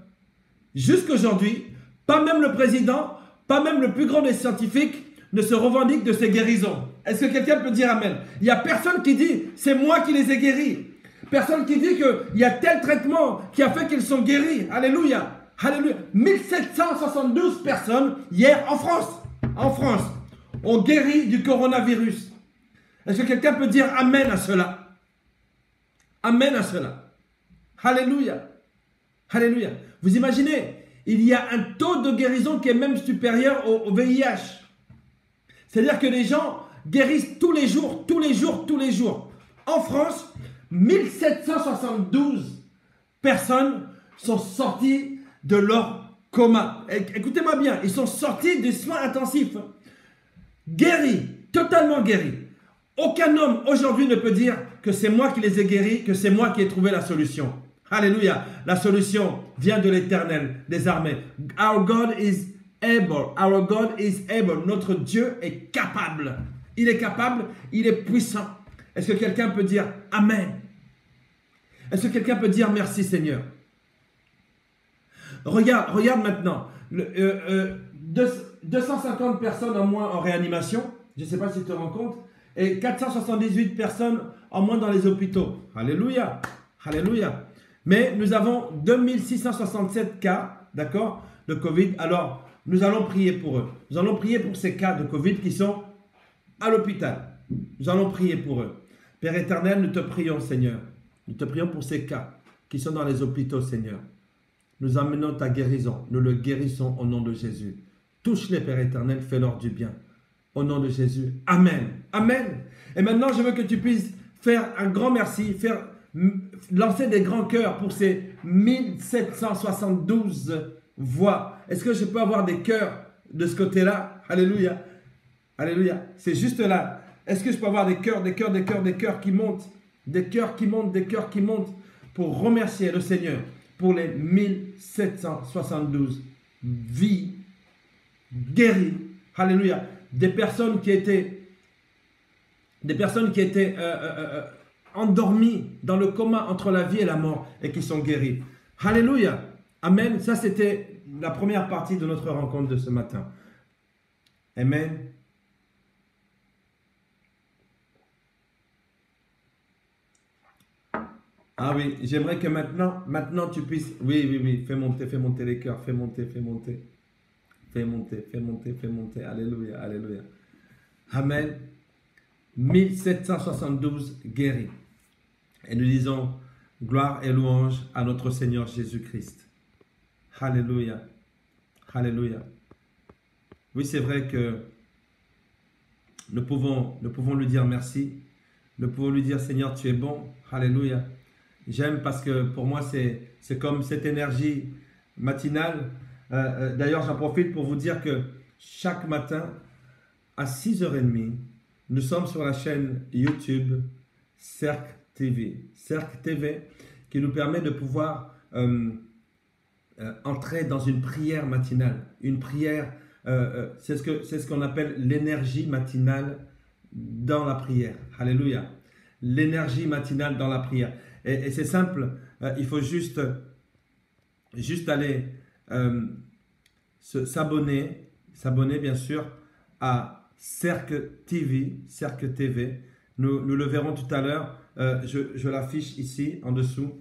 jusqu'aujourd'hui, pas même le président, pas même le plus grand des scientifiques, ne se revendique de ces guérisons. Est-ce que quelqu'un peut dire amen? Il n'y a personne qui dit, c'est moi qui les ai guéris. Personne qui dit qu'il y a tel traitement qui a fait qu'ils sont guéris. Alléluia. Alléluia. 1772 personnes hier en France, ont guéri du coronavirus. Est-ce que quelqu'un peut dire amen à cela? Amen à cela. Alléluia. Alléluia. Vous imaginez, il y a un taux de guérison qui est même supérieur au VIH. C'est-à-dire que les gens guérissent tous les jours, tous les jours, tous les jours. En France, 1772 personnes sont sorties de leur coma. Écoutez-moi bien, ils sont sortis des soins intensifs. Guéris, totalement guéris. Aucun homme aujourd'hui ne peut dire que c'est moi qui les ai guéris, que c'est moi qui ai trouvé la solution. Alléluia. La solution vient de l'Éternel des armées. Our God is able. Our God is able. Notre Dieu est capable. Il est capable, il est puissant. Est-ce que quelqu'un peut dire amen? Est-ce que quelqu'un peut dire merci Seigneur? Regarde maintenant. 250 personnes en moins en réanimation. Je ne sais pas si tu te rends compte. Et 478 personnes en moins dans les hôpitaux. Alléluia. Alléluia. Mais nous avons 2667 cas, d'accord, de Covid. Alors, nous allons prier pour eux. Nous allons prier pour ces cas de Covid qui sont à l'hôpital. Nous allons prier pour eux. Père éternel, nous te prions, Seigneur. Nous te prions pour ces cas qui sont dans les hôpitaux, Seigneur. Nous amenons ta guérison. Nous le guérissons au nom de Jésus. Touche-les, Père éternel, fais-leur du bien. Au nom de Jésus. Amen. Amen. Et maintenant, je veux que tu puisses faire un grand merci, lancer des grands cœurs pour ces 1772 voix. Est-ce que je peux avoir des cœurs de ce côté-là? Alléluia. Alléluia. C'est juste là. Est-ce que je peux avoir des cœurs, des cœurs, des cœurs, des cœurs qui montent? Des cœurs qui montent, des cœurs qui montent pour remercier le Seigneur pour les 1772 vies guéries. Alléluia. Des personnes qui étaient endormies dans le coma entre la vie et la mort et qui sont guéries. Alléluia. Amen. Ça, c'était la première partie de notre rencontre de ce matin. Amen. Ah oui, j'aimerais que maintenant tu puisses... Oui, fais monter les cœurs, fais monter. Fais monter. Alléluia, alléluia. Amen. 1772 guéris. Et nous disons gloire et louange à notre Seigneur Jésus-Christ. Alléluia. Alléluia. Oui, c'est vrai que nous pouvons lui dire merci. Nous pouvons lui dire Seigneur, tu es bon. Alléluia. J'aime parce que pour moi, c'est comme cette énergie matinale. D'ailleurs, j'en profite pour vous dire que chaque matin, à 6h30, nous sommes sur la chaîne YouTube Cercle TV. Cercle TV qui nous permet de pouvoir entrer dans une prière matinale. Une prière, c'est ce qu'on appelle l'énergie matinale dans la prière. Alléluia. L'énergie matinale dans la prière. Et c'est simple, il faut juste aller s'abonner bien sûr à Cercle TV. Nous le verrons tout à l'heure, je l'affiche ici en dessous.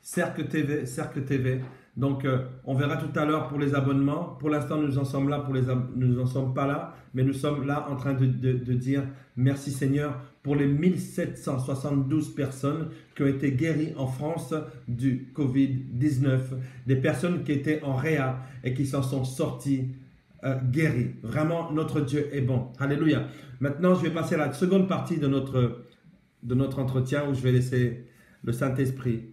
Cercle TV. Donc on verra tout à l'heure pour les abonnements. Pour l'instant nous en sommes là, nous n'en sommes pas là, mais nous sommes là en train de dire merci Seigneur pour les 1772 personnes qui ont été guéries en France du Covid-19, des personnes qui étaient en réa et qui s'en sont sorties guéries. Vraiment, notre Dieu est bon. Alléluia. Maintenant, je vais passer à la seconde partie de notre entretien où je vais laisser le Saint-Esprit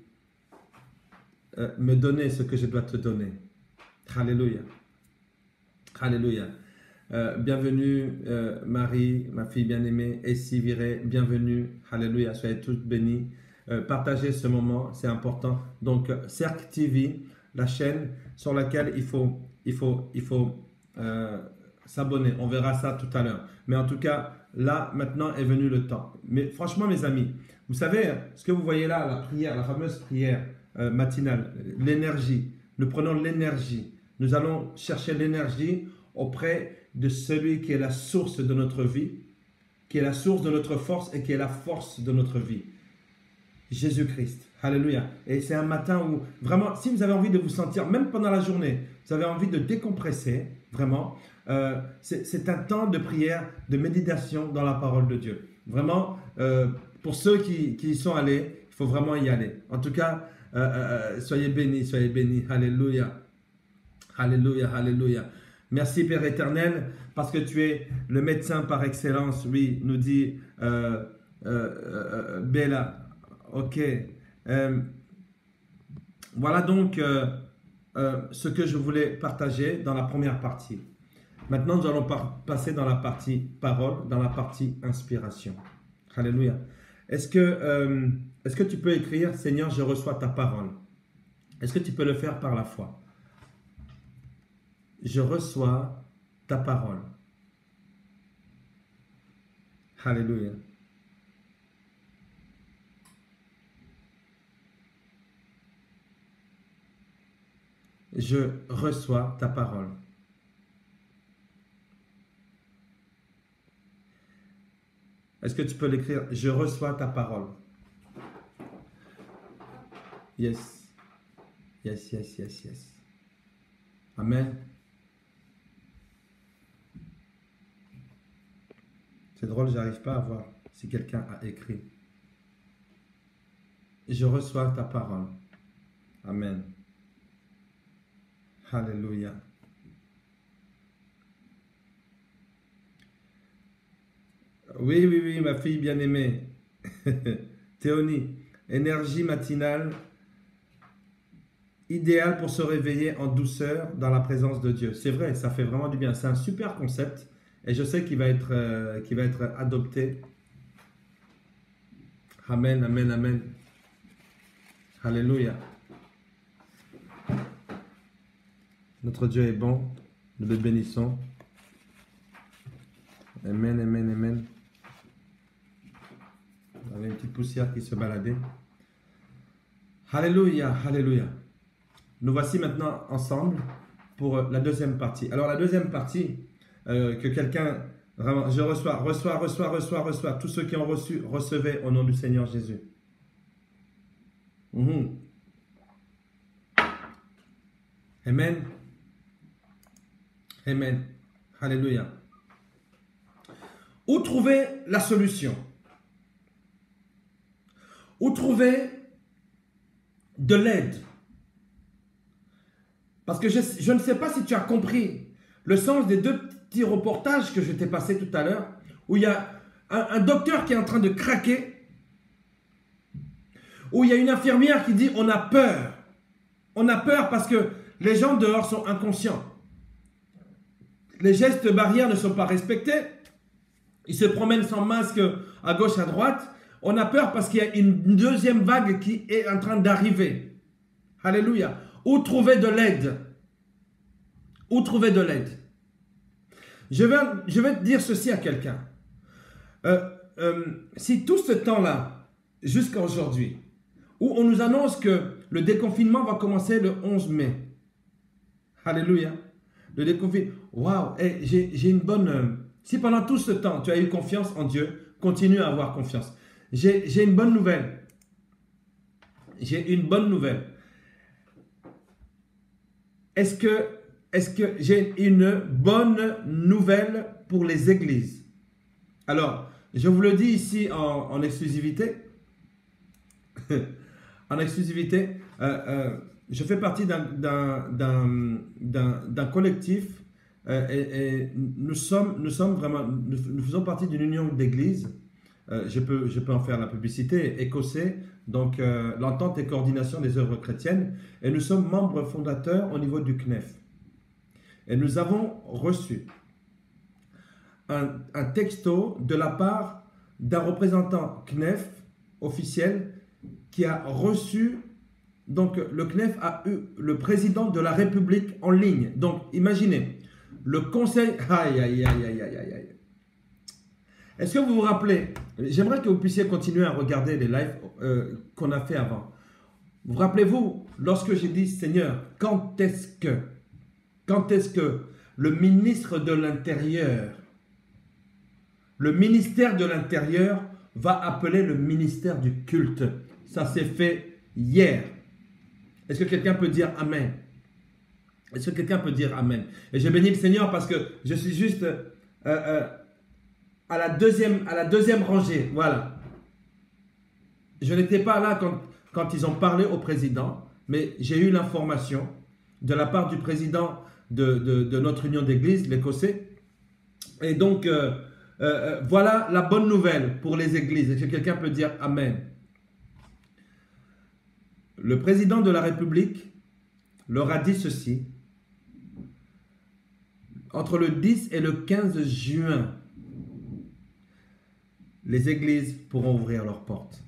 me donner ce que je dois te donner. Alléluia. Alléluia. Bienvenue Marie, ma fille bien-aimée, et Siviré, bienvenue, alléluia, soyez toutes bénies. Partagez ce moment, c'est important. Donc Cercle TV, la chaîne sur laquelle il faut s'abonner. On verra ça tout à l'heure. Mais en tout cas, là, maintenant est venu le temps. Mais franchement, mes amis, vous savez, ce que vous voyez là, la prière, la fameuse prière matinale, l'énergie, nous prenons l'énergie. Nous allons chercher l'énergie auprès de celui qui est la source de notre vie, qui est la source de notre force et qui est la force de notre vie. Jésus-Christ. Alléluia. Et c'est un matin où, vraiment, si vous avez envie de vous sentir, même pendant la journée, vous avez envie de décompresser, vraiment, c'est un temps de prière, de méditation dans la parole de Dieu. Vraiment, pour ceux qui y sont allés, il faut vraiment y aller. En tout cas, soyez bénis, soyez bénis. Alléluia. Alléluia, alléluia. Merci Père éternel, parce que tu es le médecin par excellence, oui, nous dit Bella. Ok. Voilà donc ce que je voulais partager dans la première partie. Maintenant, nous allons passer dans la partie parole, dans la partie inspiration. Alléluia. Est-ce que tu peux écrire, Seigneur, je reçois ta parole? Est-ce que tu peux le faire par la foi? Je reçois ta parole. Alléluia. Je reçois ta parole. Est-ce que tu peux l'écrire? Je reçois ta parole. Yes. Yes, yes, yes, yes. Amen. C'est drôle, j'arrive pas à voir si quelqu'un a écrit. Je reçois ta parole. Amen. Alléluia. Oui, ma fille bien-aimée. Théonie, énergie matinale, idéale pour se réveiller en douceur dans la présence de Dieu. C'est vrai, ça fait vraiment du bien. C'est un super concept. Et je sais qu'il va être adopté. Amen, amen, amen. Alléluia. Notre Dieu est bon. Nous le bénissons. Amen, amen, amen. Il y avait une petite poussière qui se baladait. Alléluia, alléluia. Nous voici maintenant ensemble pour la deuxième partie. Alors la deuxième partie, que quelqu'un, vraiment, je reçois, tous ceux qui ont reçu, recevez au nom du Seigneur Jésus. Amen. Amen. Alléluia. Où trouver la solution? Où trouver de l'aide? Parce que je ne sais pas si tu as compris le sens des deux petits reportages que je t'ai passés tout à l'heure, où il y a un docteur qui est en train de craquer, où il y a une infirmière qui dit on a peur. On a peur parce que les gens dehors sont inconscients. Les gestes barrières ne sont pas respectés. Ils se promènent sans masque à gauche, à droite. On a peur parce qu'il y a une deuxième vague qui est en train d'arriver. Alléluia. Où trouver de l'aide? Où trouver de l'aide? Je vais te dire ceci à quelqu'un. Si tout ce temps-là, jusqu'à aujourd'hui, où on nous annonce que le déconfinement va commencer le 11 mai. Alléluia. Le déconfinement. Waouh. J'ai une bonne... Si pendant tout ce temps, tu as eu confiance en Dieu, continue à avoir confiance. J'ai une bonne nouvelle. J'ai une bonne nouvelle. Est-ce que j'ai une bonne nouvelle pour les églises? Alors, je vous le dis ici en exclusivité. En exclusivité, je fais partie d'un collectif et nous faisons partie d'une union d'églises. Je peux en faire la publicité, écossais, donc l'entente et coordination des œuvres chrétiennes, et nous sommes membres fondateurs au niveau du CNEF. Et nous avons reçu un texto de la part d'un représentant CNEF officiel qui a reçu, donc le CNEF a eu le président de la République en ligne. Donc imaginez, le conseil... Aïe. Est-ce que vous vous rappelez, j'aimerais que vous puissiez continuer à regarder les lives qu'on a fait avant. Vous rappelez-vous, lorsque j'ai dit, Seigneur, quand est-ce que le ministre de l'Intérieur, le ministère de l'Intérieur va appeler le ministère du culte? Ça s'est fait hier. Est-ce que quelqu'un peut dire Amen? Est-ce que quelqu'un peut dire Amen? Et je bénis le Seigneur parce que je suis juste à la deuxième rangée. Voilà. Je n'étais pas là quand ils ont parlé au président, mais j'ai eu l'information de la part du président de notre union d'église, l'Écossais. Et donc, voilà la bonne nouvelle pour les églises. Est-ce que quelqu'un peut dire Amen? Le président de la République leur a dit ceci. Entre le 10 et le 15 juin, les églises pourront ouvrir leurs portes.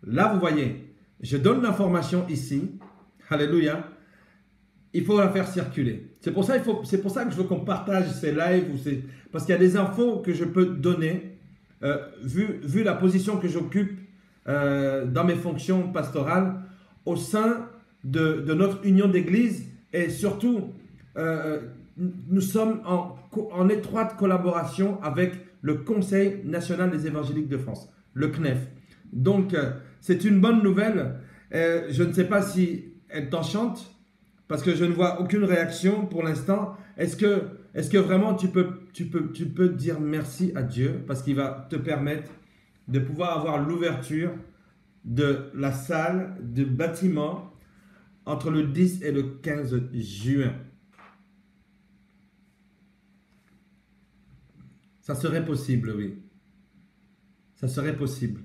Là, vous voyez, je donne l'information ici. Alléluia. Il faut la faire circuler. C'est pour ça que je veux qu'on partage ces lives. Parce qu'il y a des infos que je peux donner, vu la position que j'occupe dans mes fonctions pastorales, au sein de notre union d'église, et surtout, nous sommes en étroite collaboration avec le Conseil national des évangéliques de France, le CNEF. Donc, c'est une bonne nouvelle. Je ne sais pas si elle t'enchante, parce que je ne vois aucune réaction pour l'instant. Est-ce que vraiment tu peux dire merci à Dieu, parce qu'il va te permettre de pouvoir avoir l'ouverture de la salle, du bâtiment, entre le 10 et le 15 juin. Ça serait possible, oui. Ça serait possible.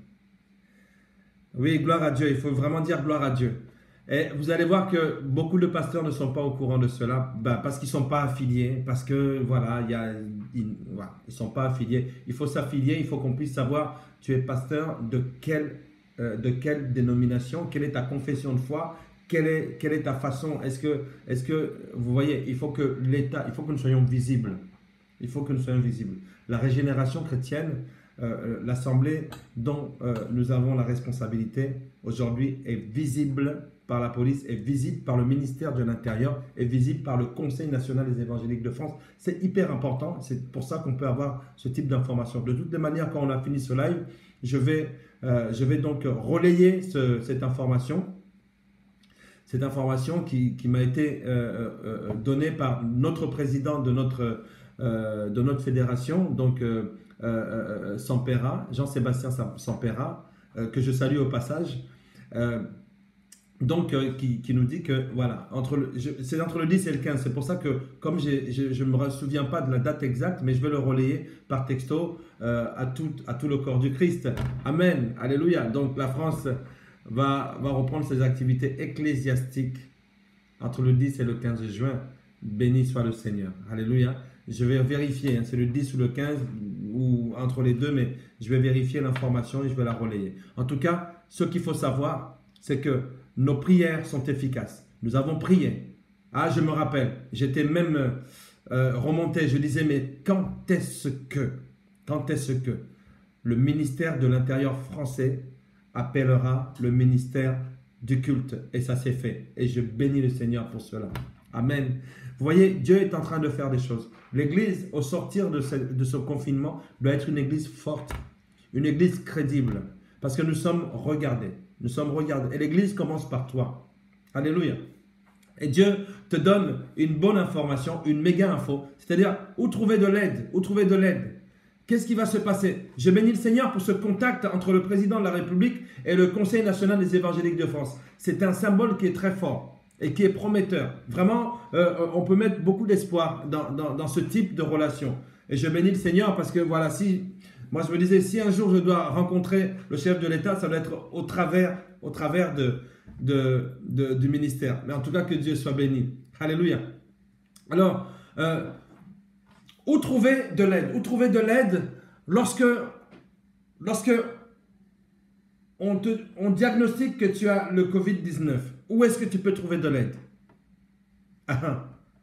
Oui, gloire à Dieu. Il faut vraiment dire gloire à Dieu. Et vous allez voir que beaucoup de pasteurs ne sont pas au courant de cela, parce qu'ils ne sont pas affiliés, parce que voilà, ils ne sont pas affiliés. Il faut s'affilier, il faut qu'on puisse savoir tu es pasteur de quelle dénomination, quelle est ta confession de foi, quelle est ta façon. Est-ce que vous voyez, il faut que l'État, il faut que nous soyons visibles. Il faut que nous soyons visibles. La régénération chrétienne, l'assemblée dont nous avons la responsabilité aujourd'hui est visible par la police, est visible par le ministère de l'Intérieur, est visible par le Conseil national des évangéliques de France. C'est hyper important, c'est pour ça qu'on peut avoir ce type d'information. De toutes les manières, quand on a fini ce live, je vais donc relayer cette information qui m'a été donnée par notre président de notre fédération, donc Sampera, Jean-Sébastien Sampera, que je salue au passage, qui nous dit que voilà, c'est entre le 10 et le 15. C'est pour ça que, comme je ne me souviens pas de la date exacte, mais je vais le relayer par texto à tout le corps du Christ. Amen, alléluia. Donc la France va reprendre ses activités ecclésiastiques entre le 10 et le 15 juin. Béni soit le Seigneur. Alléluia. Je vais vérifier, c'est le 10 ou le 15 ou entre les deux, mais je vais vérifier l'information et je vais la relayer. En tout cas, ce qu'il faut savoir, c'est que nos prières sont efficaces. Nous avons prié. Ah, je me rappelle, j'étais même remonté, je disais, mais quand est-ce que le ministère de l'Intérieur français appellera le ministère du culte? Et ça s'est fait. Et je bénis le Seigneur pour cela. Amen. Vous voyez, Dieu est en train de faire des choses. L'Église, au sortir de ce confinement, doit être une Église forte, une Église crédible, parce que nous sommes regardés. Nous sommes regardés. Et l'Église commence par toi. Alléluia. Et Dieu te donne une bonne information, une méga info, c'est-à-dire où trouver de l'aide, où trouver de l'aide. Qu'est-ce qui va se passer? Je bénis le Seigneur pour ce contact entre le président de la République et le Conseil national des évangéliques de France. C'est un symbole qui est très fort et qui est prometteur. Vraiment, on peut mettre beaucoup d'espoir dans ce type de relation. Et je bénis le Seigneur parce que voilà, moi je me disais, si un jour je dois rencontrer le chef de l'État, ça doit être au travers du ministère. Mais en tout cas, que Dieu soit béni. Alléluia. Alors, où trouver de l'aide? Où trouver de l'aide lorsque on diagnostique que tu as le Covid-19? Où est-ce que tu peux trouver de l'aide?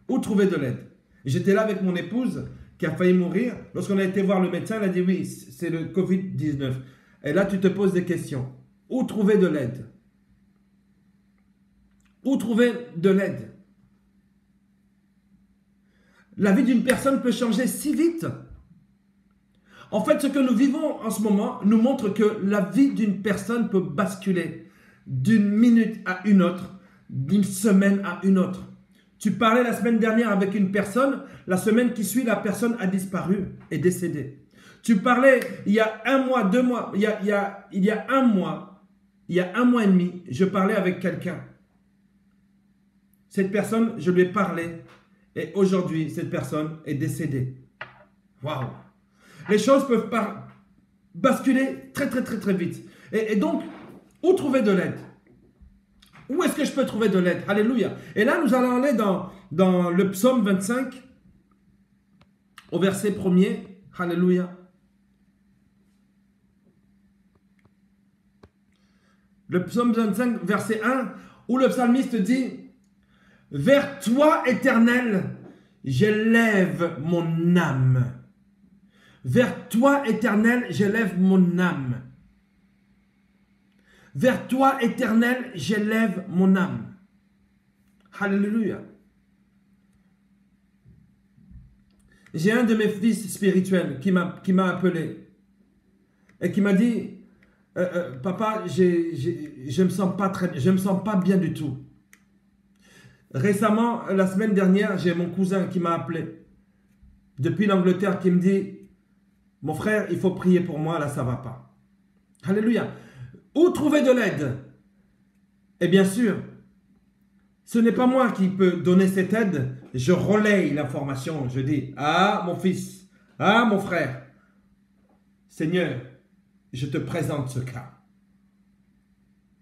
Où trouver de l'aide? J'étais là avec mon épouse qui a failli mourir. Lorsqu'on a été voir le médecin, elle a dit oui, c'est le Covid-19. Et là, tu te poses des questions. Où trouver de l'aide? Où trouver de l'aide? La vie d'une personne peut changer si vite. En fait, ce que nous vivons en ce moment nous montre que la vie d'une personne peut basculer d'une minute à une autre, d'une semaine à une autre. Tu parlais la semaine dernière avec une personne, la semaine qui suit, la personne a disparu, est décédée. Tu parlais il y a un mois, 2 mois, il y a un mois et demi, je parlais avec quelqu'un. Cette personne, je lui ai parlé et aujourd'hui, cette personne est décédée. Waouh! Les choses peuvent basculer très, très, très, très vite. Et donc, où trouver de l'aide? Où est-ce que je peux trouver de l'aide? Alléluia. Et là, nous allons aller dans le psaume 25, au verset 1er. Alléluia. Le psaume 25, verset 1, où le psalmiste dit: vers toi, Éternel, j'élève mon âme. Vers toi, Éternel, j'élève mon âme. Vers toi, Éternel, j'élève mon âme. Alléluia. J'ai un de mes fils spirituels qui m'a appelé et qui m'a dit: papa, je me sens pas très, je me sens pas bien du tout. Récemment, la semaine dernière, j'ai mon cousin qui m'a appelé depuis l'Angleterre qui me dit: mon frère, il faut prier pour moi, là ça va pas. Alléluia. Où trouver de l'aide? Et bien sûr, ce n'est pas moi qui peux donner cette aide. Je relaye l'information. Je dis: ah mon fils, ah mon frère, Seigneur, je te présente ce cas.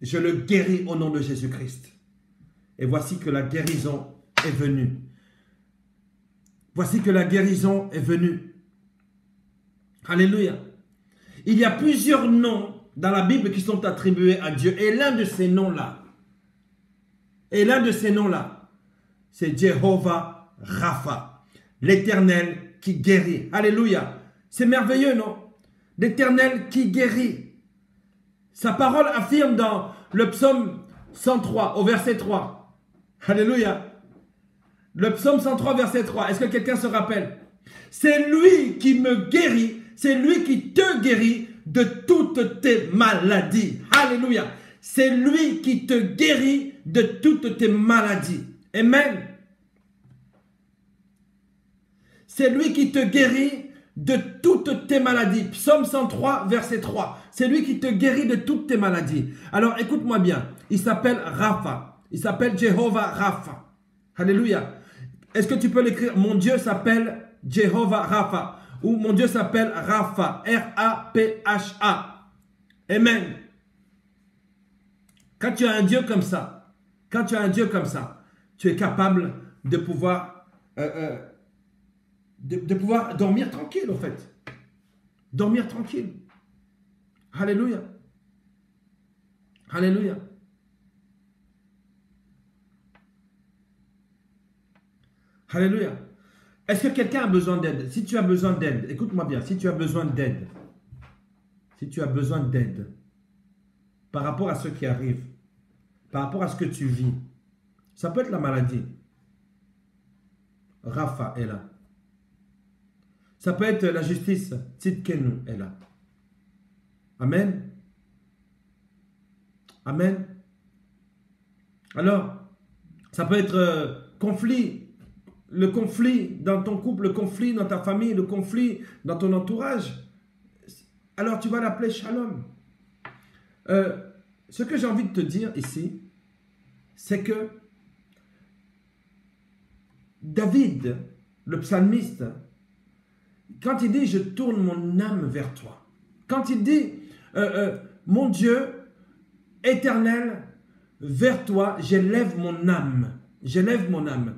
Je le guéris au nom de Jésus-Christ. Et voici que la guérison est venue. Voici que la guérison est venue. Alléluia. Il y a plusieurs noms dans la Bible qui sont attribués à Dieu. Et l'un de ces noms-là, c'est Jéhovah Rapha, l'Éternel qui guérit. Alléluia. C'est merveilleux, non? L'Éternel qui guérit. Sa parole affirme dans le psaume 103 au verset 3. Alléluia. Le psaume 103 verset 3. Est-ce que quelqu'un se rappelle? C'est lui qui me guérit, c'est lui qui te guérit de toutes tes maladies. Alléluia. C'est lui qui te guérit de toutes tes maladies. Amen. C'est lui qui te guérit de toutes tes maladies. Psaume 103, verset 3. C'est lui qui te guérit de toutes tes maladies. Alors écoute-moi bien. Il s'appelle Rapha. Il s'appelle Jéhovah Rapha. Alléluia. Est-ce que tu peux l'écrire? Mon Dieu s'appelle Jéhovah Rapha. Ou mon Dieu s'appelle Rapha. R-A-P-H-A. Amen. Quand tu as un Dieu comme ça, tu es capable de pouvoir pouvoir dormir tranquille, en fait. Dormir tranquille. Alléluia. Alléluia. Alléluia. Est-ce que quelqu'un a besoin d'aide? Si tu as besoin d'aide, écoute-moi bien, si tu as besoin d'aide, par rapport à ce qui arrive, par rapport à ce que tu vis, ça peut être la maladie. Rapha est là. Ça peut être la justice. Tzidkenu est là. Amen. Amen. Alors, ça peut être conflit. Le conflit dans ton couple, le conflit dans ta famille, le conflit dans ton entourage. Alors, tu vas l'appeler Shalom. Ce que j'ai envie de te dire ici, c'est que David, le psalmiste, quand il dit « Je tourne mon âme vers toi », quand il dit « Mon Dieu éternel, vers toi, j'élève mon âme. J'élève mon âme. »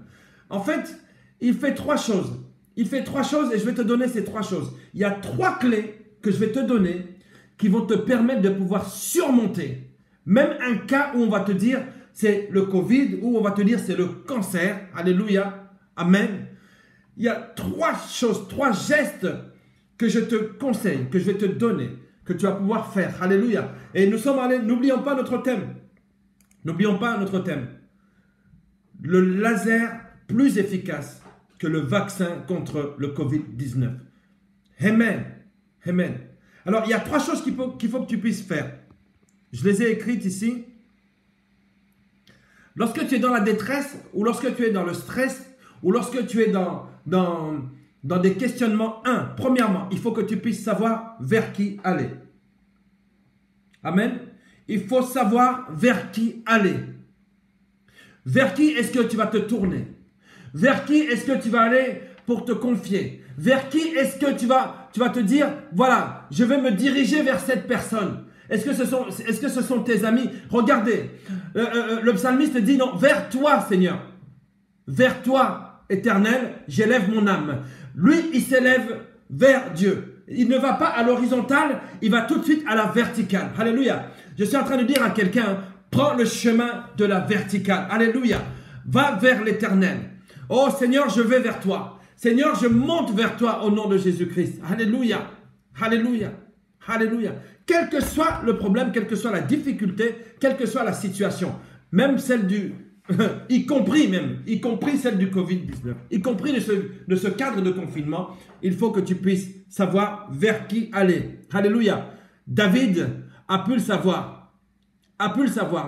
En fait, il fait trois choses. Il fait trois choses et je vais te donner ces trois choses. Il y a trois clés que je vais te donner qui vont te permettre de pouvoir surmonter même un cas où on va te dire c'est le Covid, où on va te dire c'est le cancer. Alléluia. Amen. Il y a trois choses, trois gestes que je te conseille, que je vais te donner, que tu vas pouvoir faire. Alléluia. Et nous sommes allés, n'oublions pas notre thème. N'oublions pas notre thème. Le laser plus efficace que le vaccin contre le Covid-19. Amen. Amen. Alors, il y a trois choses qu'il faut que tu puisses faire. Je les ai écrites ici. Lorsque tu es dans la détresse, ou lorsque tu es dans le stress, ou lorsque tu es dans des questionnements, premièrement, il faut que tu puisses savoir vers qui aller. Amen. Il faut savoir vers qui aller. Vers qui est-ce que tu vas te tourner? Vers qui est-ce que tu vas aller pour te confier? Vers qui est-ce que tu vas te dire, voilà, je vais me diriger vers cette personne? Est-ce que ce sont tes amis? Regardez, le psalmiste dit non, vers toi Seigneur, vers toi éternel, j'élève mon âme. Lui, il s'élève vers Dieu. Il ne va pas à l'horizontale, il va tout de suite à la verticale. Alléluia. Je suis en train de dire à quelqu'un, prends le chemin de la verticale. Alléluia. Va vers l'éternel. Oh Seigneur, je vais vers toi. Seigneur, je monte vers toi au nom de Jésus-Christ. Alléluia. Alléluia. Alléluia. Quel que soit le problème, quelle que soit la difficulté, quelle que soit la situation, même celle y compris celle du Covid-19, y compris de ce cadre de confinement, il faut que tu puisses savoir vers qui aller. Alléluia. David a pu le savoir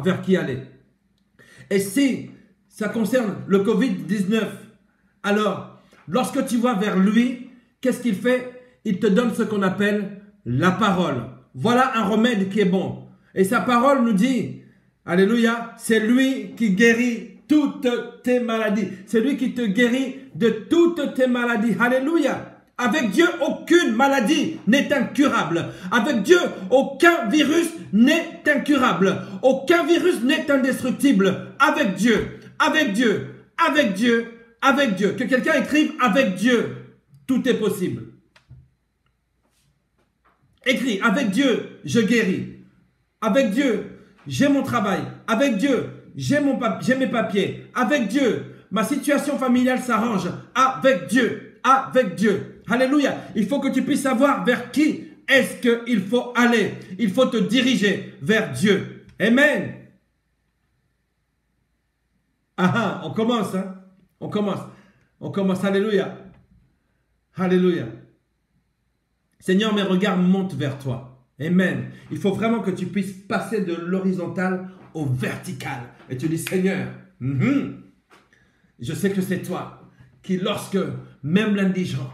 vers qui aller. Et si ça concerne le Covid-19, alors, lorsque tu vas vers lui, qu'est-ce qu'il fait? Il te donne ce qu'on appelle la parole. Voilà un remède qui est bon. Et sa parole nous dit, alléluia, c'est lui qui guérit toutes tes maladies. C'est lui qui te guérit de toutes tes maladies. Alléluia. Avec Dieu, aucune maladie n'est incurable. Avec Dieu, aucun virus n'est incurable. Aucun virus n'est indestructible. Avec Dieu, avec Dieu, avec Dieu, avec Dieu. Que quelqu'un écrive avec Dieu, tout est possible. Écris, avec Dieu, je guéris. Avec Dieu, j'ai mon travail. Avec Dieu, j'ai mes papiers. Avec Dieu, ma situation familiale s'arrange. Avec Dieu, avec Dieu. Alléluia. Il faut que tu puisses savoir vers qui est-ce qu'il faut aller. Il faut te diriger vers Dieu. Amen. Ah, on commence, hein? On commence. On commence. Alléluia. Alléluia. Seigneur, mes regards montent vers toi. Amen. Il faut vraiment que tu puisses passer de l'horizontal au vertical. Et tu dis, Seigneur, je sais que c'est toi qui, lorsque même l'indigent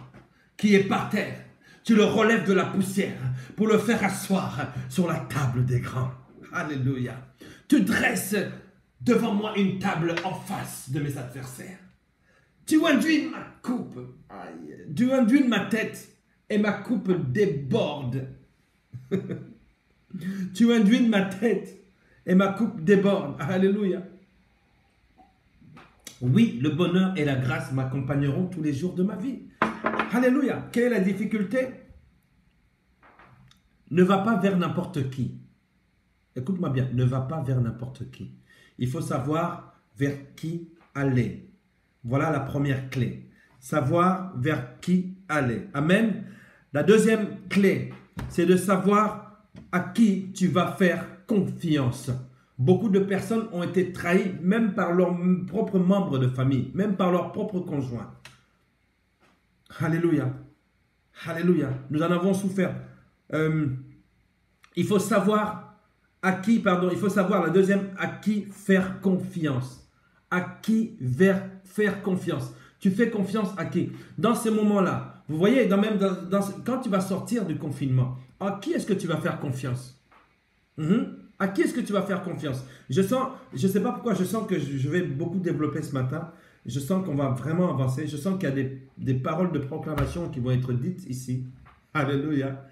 qui est par terre, tu le relèves de la poussière pour le faire asseoir sur la table des grands. Alléluia. Tu dresses devant moi une table en face de mes adversaires. Tu induis ma coupe. Aïe. Tu induis ma tête et ma coupe déborde. Tu induis ma tête et ma coupe déborde. Alléluia. Oui, le bonheur et la grâce m'accompagneront tous les jours de ma vie. Alléluia. Quelle est la difficulté? Ne va pas vers n'importe qui. Écoute-moi bien, ne va pas vers n'importe qui. Il faut savoir vers qui aller. Voilà la première clé. Savoir vers qui aller. Amen. La deuxième clé, c'est de savoir à qui tu vas faire confiance. Beaucoup de personnes ont été trahies même par leurs propres membres de famille, même par leurs propres conjoints. Alléluia. Alléluia. Nous en avons souffert. Il faut savoir à qui, il faut savoir la deuxième, à qui faire confiance. À qui faire confiance. Tu fais confiance à qui? Dans ces moments-là, vous voyez, quand tu vas sortir du confinement, à qui est-ce que tu vas faire confiance? À qui est-ce que tu vas faire confiance? Je ne sais pas pourquoi, je sens que je vais beaucoup développer ce matin. Je sens qu'on va vraiment avancer. Je sens qu'il y a des paroles de proclamation qui vont être dites ici. Alléluia.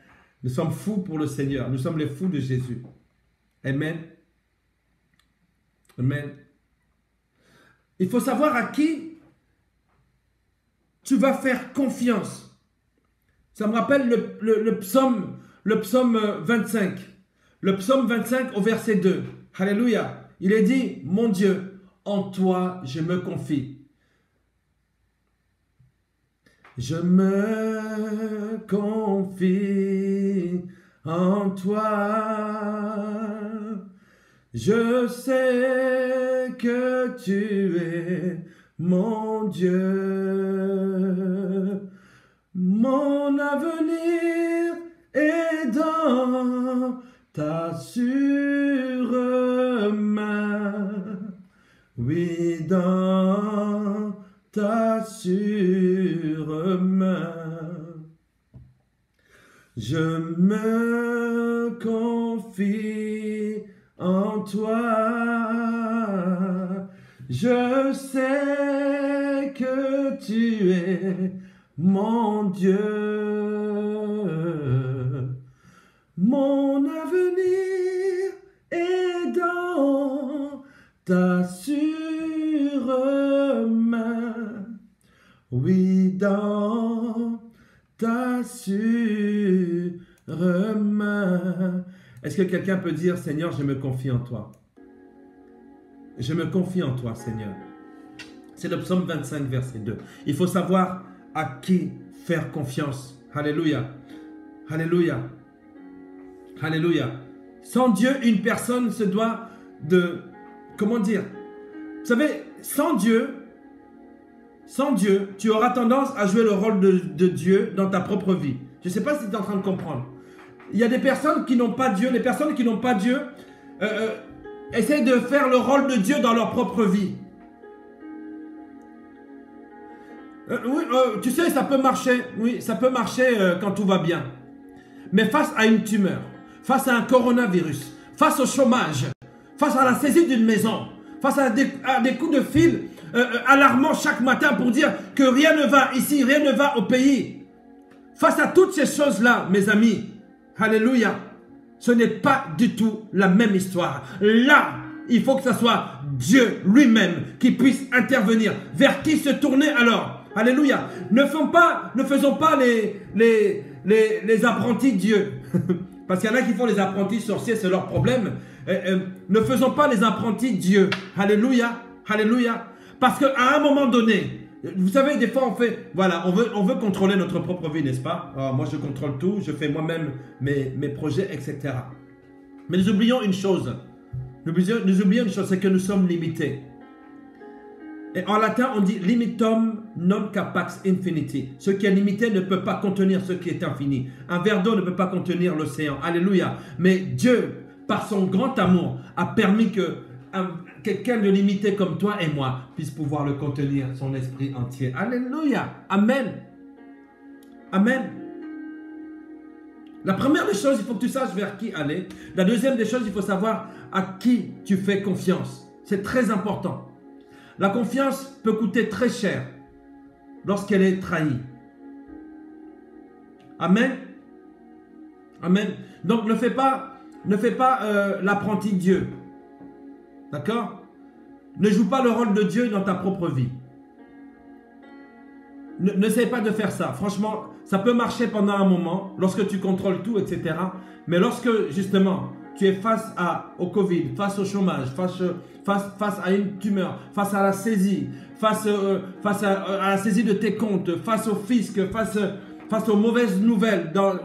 Nous sommes fous pour le Seigneur. Nous sommes les fous de Jésus. Amen. Amen. Il faut savoir à qui tu vas faire confiance. Ça me rappelle le psaume 25. Le psaume 25 au verset 2. Alléluia. Il est dit, mon Dieu, en toi je me confie. Je me confie en toi. Je sais que tu es mon Dieu. Mon avenir est dans ta sûre main. Oui, dans ta sûre main. Je me confie en toi. Je sais que tu es mon Dieu. Mon avenir est dans ta sûre main. Oui, dans ta sûre main. Est-ce que quelqu'un peut dire, Seigneur, je me confie en toi? Je me confie en toi, Seigneur. C'est le psaume 25, verset 2. Il faut savoir à qui faire confiance. Alléluia. Alléluia. Alléluia. Sans Dieu, une personne se doit de... Comment dire? Vous savez, sans Dieu, tu auras tendance à jouer le rôle de Dieu dans ta propre vie. Je ne sais pas si tu es en train de comprendre. Il y a des personnes qui n'ont pas Dieu. Les personnes qui n'ont pas Dieu essayent de faire le rôle de Dieu dans leur propre vie. Oui, tu sais, ça peut marcher. Oui, ça peut marcher quand tout va bien. Mais face à une tumeur, face à un coronavirus, face au chômage, face à la saisie d'une maison, face à des coups de fil alarmants chaque matin pour dire que rien ne va ici, rien ne va au pays. Face à toutes ces choses-là, mes amis, alléluia, ce n'est pas du tout la même histoire. Là, il faut que ce soit Dieu lui-même qui puisse intervenir. Vers qui se tourner alors? Alléluia. Ne faisons pas les apprentis Dieu. Parce qu'il y en a qui font les apprentis sorciers, c'est leur problème. Ne faisons pas les apprentis Dieu. Alléluia. Alléluia. Parce qu'à un moment donné, vous savez, des fois on fait, voilà, on veut contrôler notre propre vie, n'est-ce pas? Moi je contrôle tout, je fais moi-même mes projets, etc. Mais nous oublions une chose. Nous oublions une chose, c'est que nous sommes limités. Et en latin, on dit limitum non capax infinity. Ce qui est limité ne peut pas contenir ce qui est infini. Un verre d'eau ne peut pas contenir l'océan. Alléluia. Mais Dieu, par son grand amour, a permis que quelqu'un de limité comme toi et moi puisse pouvoir le contenir, son esprit entier. Alléluia. Amen. Amen. La première des choses, il faut que tu saches vers qui aller. La deuxième des choses, il faut savoir à qui tu fais confiance. C'est très important. La confiance peut coûter très cher lorsqu'elle est trahie. Amen. Amen. Donc ne fais pas l'apprenti Dieu. D'accord? Ne joue pas le rôle de Dieu dans ta propre vie. N'essaie pas de faire ça. Franchement, ça peut marcher pendant un moment, lorsque tu contrôles tout, etc. Mais lorsque, justement, tu es face au Covid, face au chômage, face à une tumeur, face à la saisie, face à la saisie de tes comptes, face au fisc, face aux mauvaises nouvelles, dans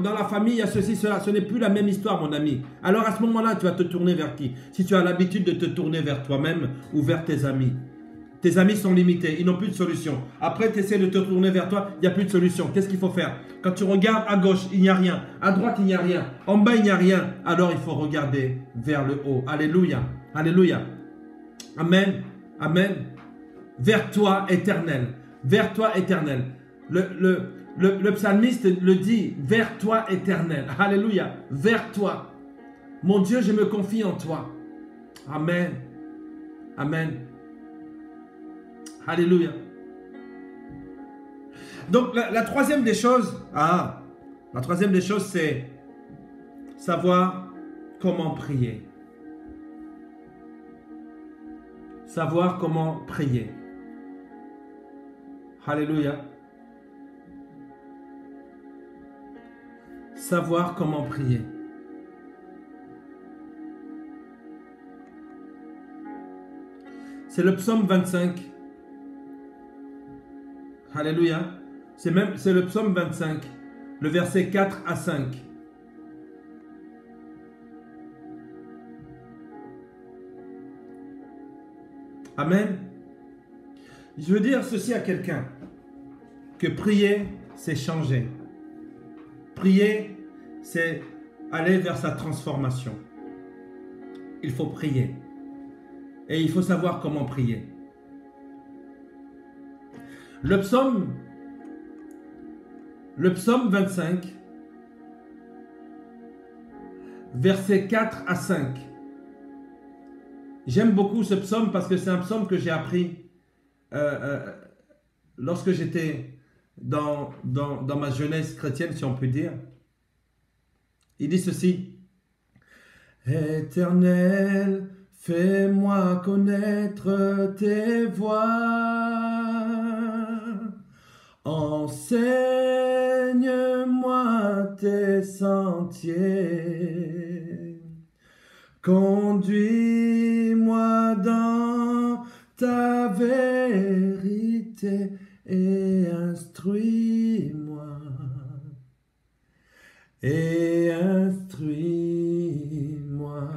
la famille, il y a ceci, cela. Ce n'est plus la même histoire, mon ami. Alors à ce moment-là, tu vas te tourner vers qui? Si tu as l'habitude de te tourner vers toi-même ou vers tes amis. Tes amis sont limités, ils n'ont plus de solution. Après, tu essaies de te tourner vers toi, il n'y a plus de solution. Qu'est-ce qu'il faut faire? Quand tu regardes à gauche, il n'y a rien. À droite, il n'y a rien. En bas, il n'y a rien. Alors, il faut regarder vers le haut. Alléluia. Alléluia. Amen. Amen. Vers toi, éternel. Vers toi, éternel. Le psalmiste le dit, vers toi, éternel. Alléluia. Vers toi. Mon Dieu, je me confie en toi. Amen. Amen. Alléluia. Donc, la troisième des choses, c'est savoir comment prier. Savoir comment prier. Alléluia. Savoir comment prier. C'est le psaume 25. Alléluia. C'est le psaume 25, le verset 4 à 5. Amen. Je veux dire ceci à quelqu'un, que prier, c'est changer. Prier, c'est aller vers sa transformation. Il faut prier. Et il faut savoir comment prier. Le psaume 25, versets 4 à 5. J'aime beaucoup ce psaume parce que c'est un psaume que j'ai appris lorsque j'étais dans ma jeunesse chrétienne, si on peut dire. Il dit ceci. Éternel, fais-moi connaître tes voies. Enseigne-moi tes sentiers. Conduis-moi dans ta vérité et instruis-moi. Et instruis-moi.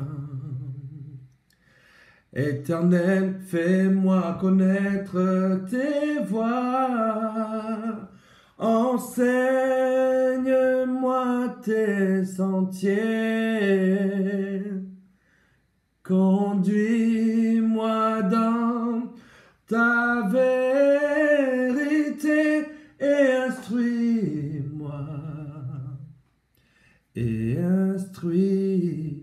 Éternel, fais-moi connaître tes voies. Enseigne-moi tes sentiers. Conduis-moi dans ta vérité et instruis-moi. Et instruis-moi.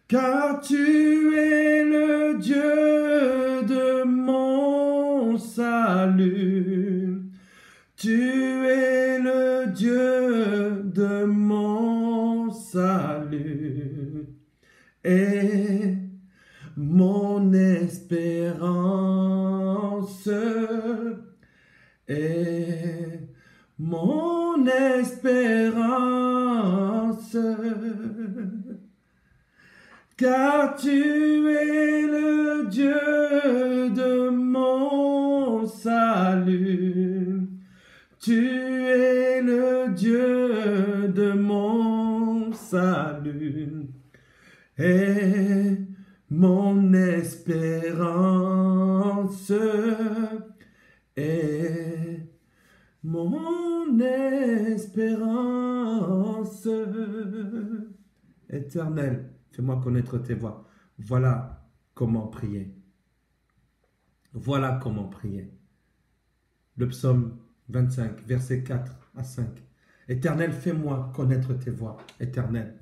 Car tu es le Dieu de mon salut. Tu es le Dieu de mon salut. Et mon espérance. Et mon espérance. Car tu es le Dieu de mon salut. Tu es le Dieu de mon salut. Et mon espérance est mon espérance. Éternel, fais-moi connaître tes voies. Voilà comment prier. Voilà comment prier. Le psaume 25, versets 4 à 5. Éternel, fais-moi connaître tes voies. Éternel,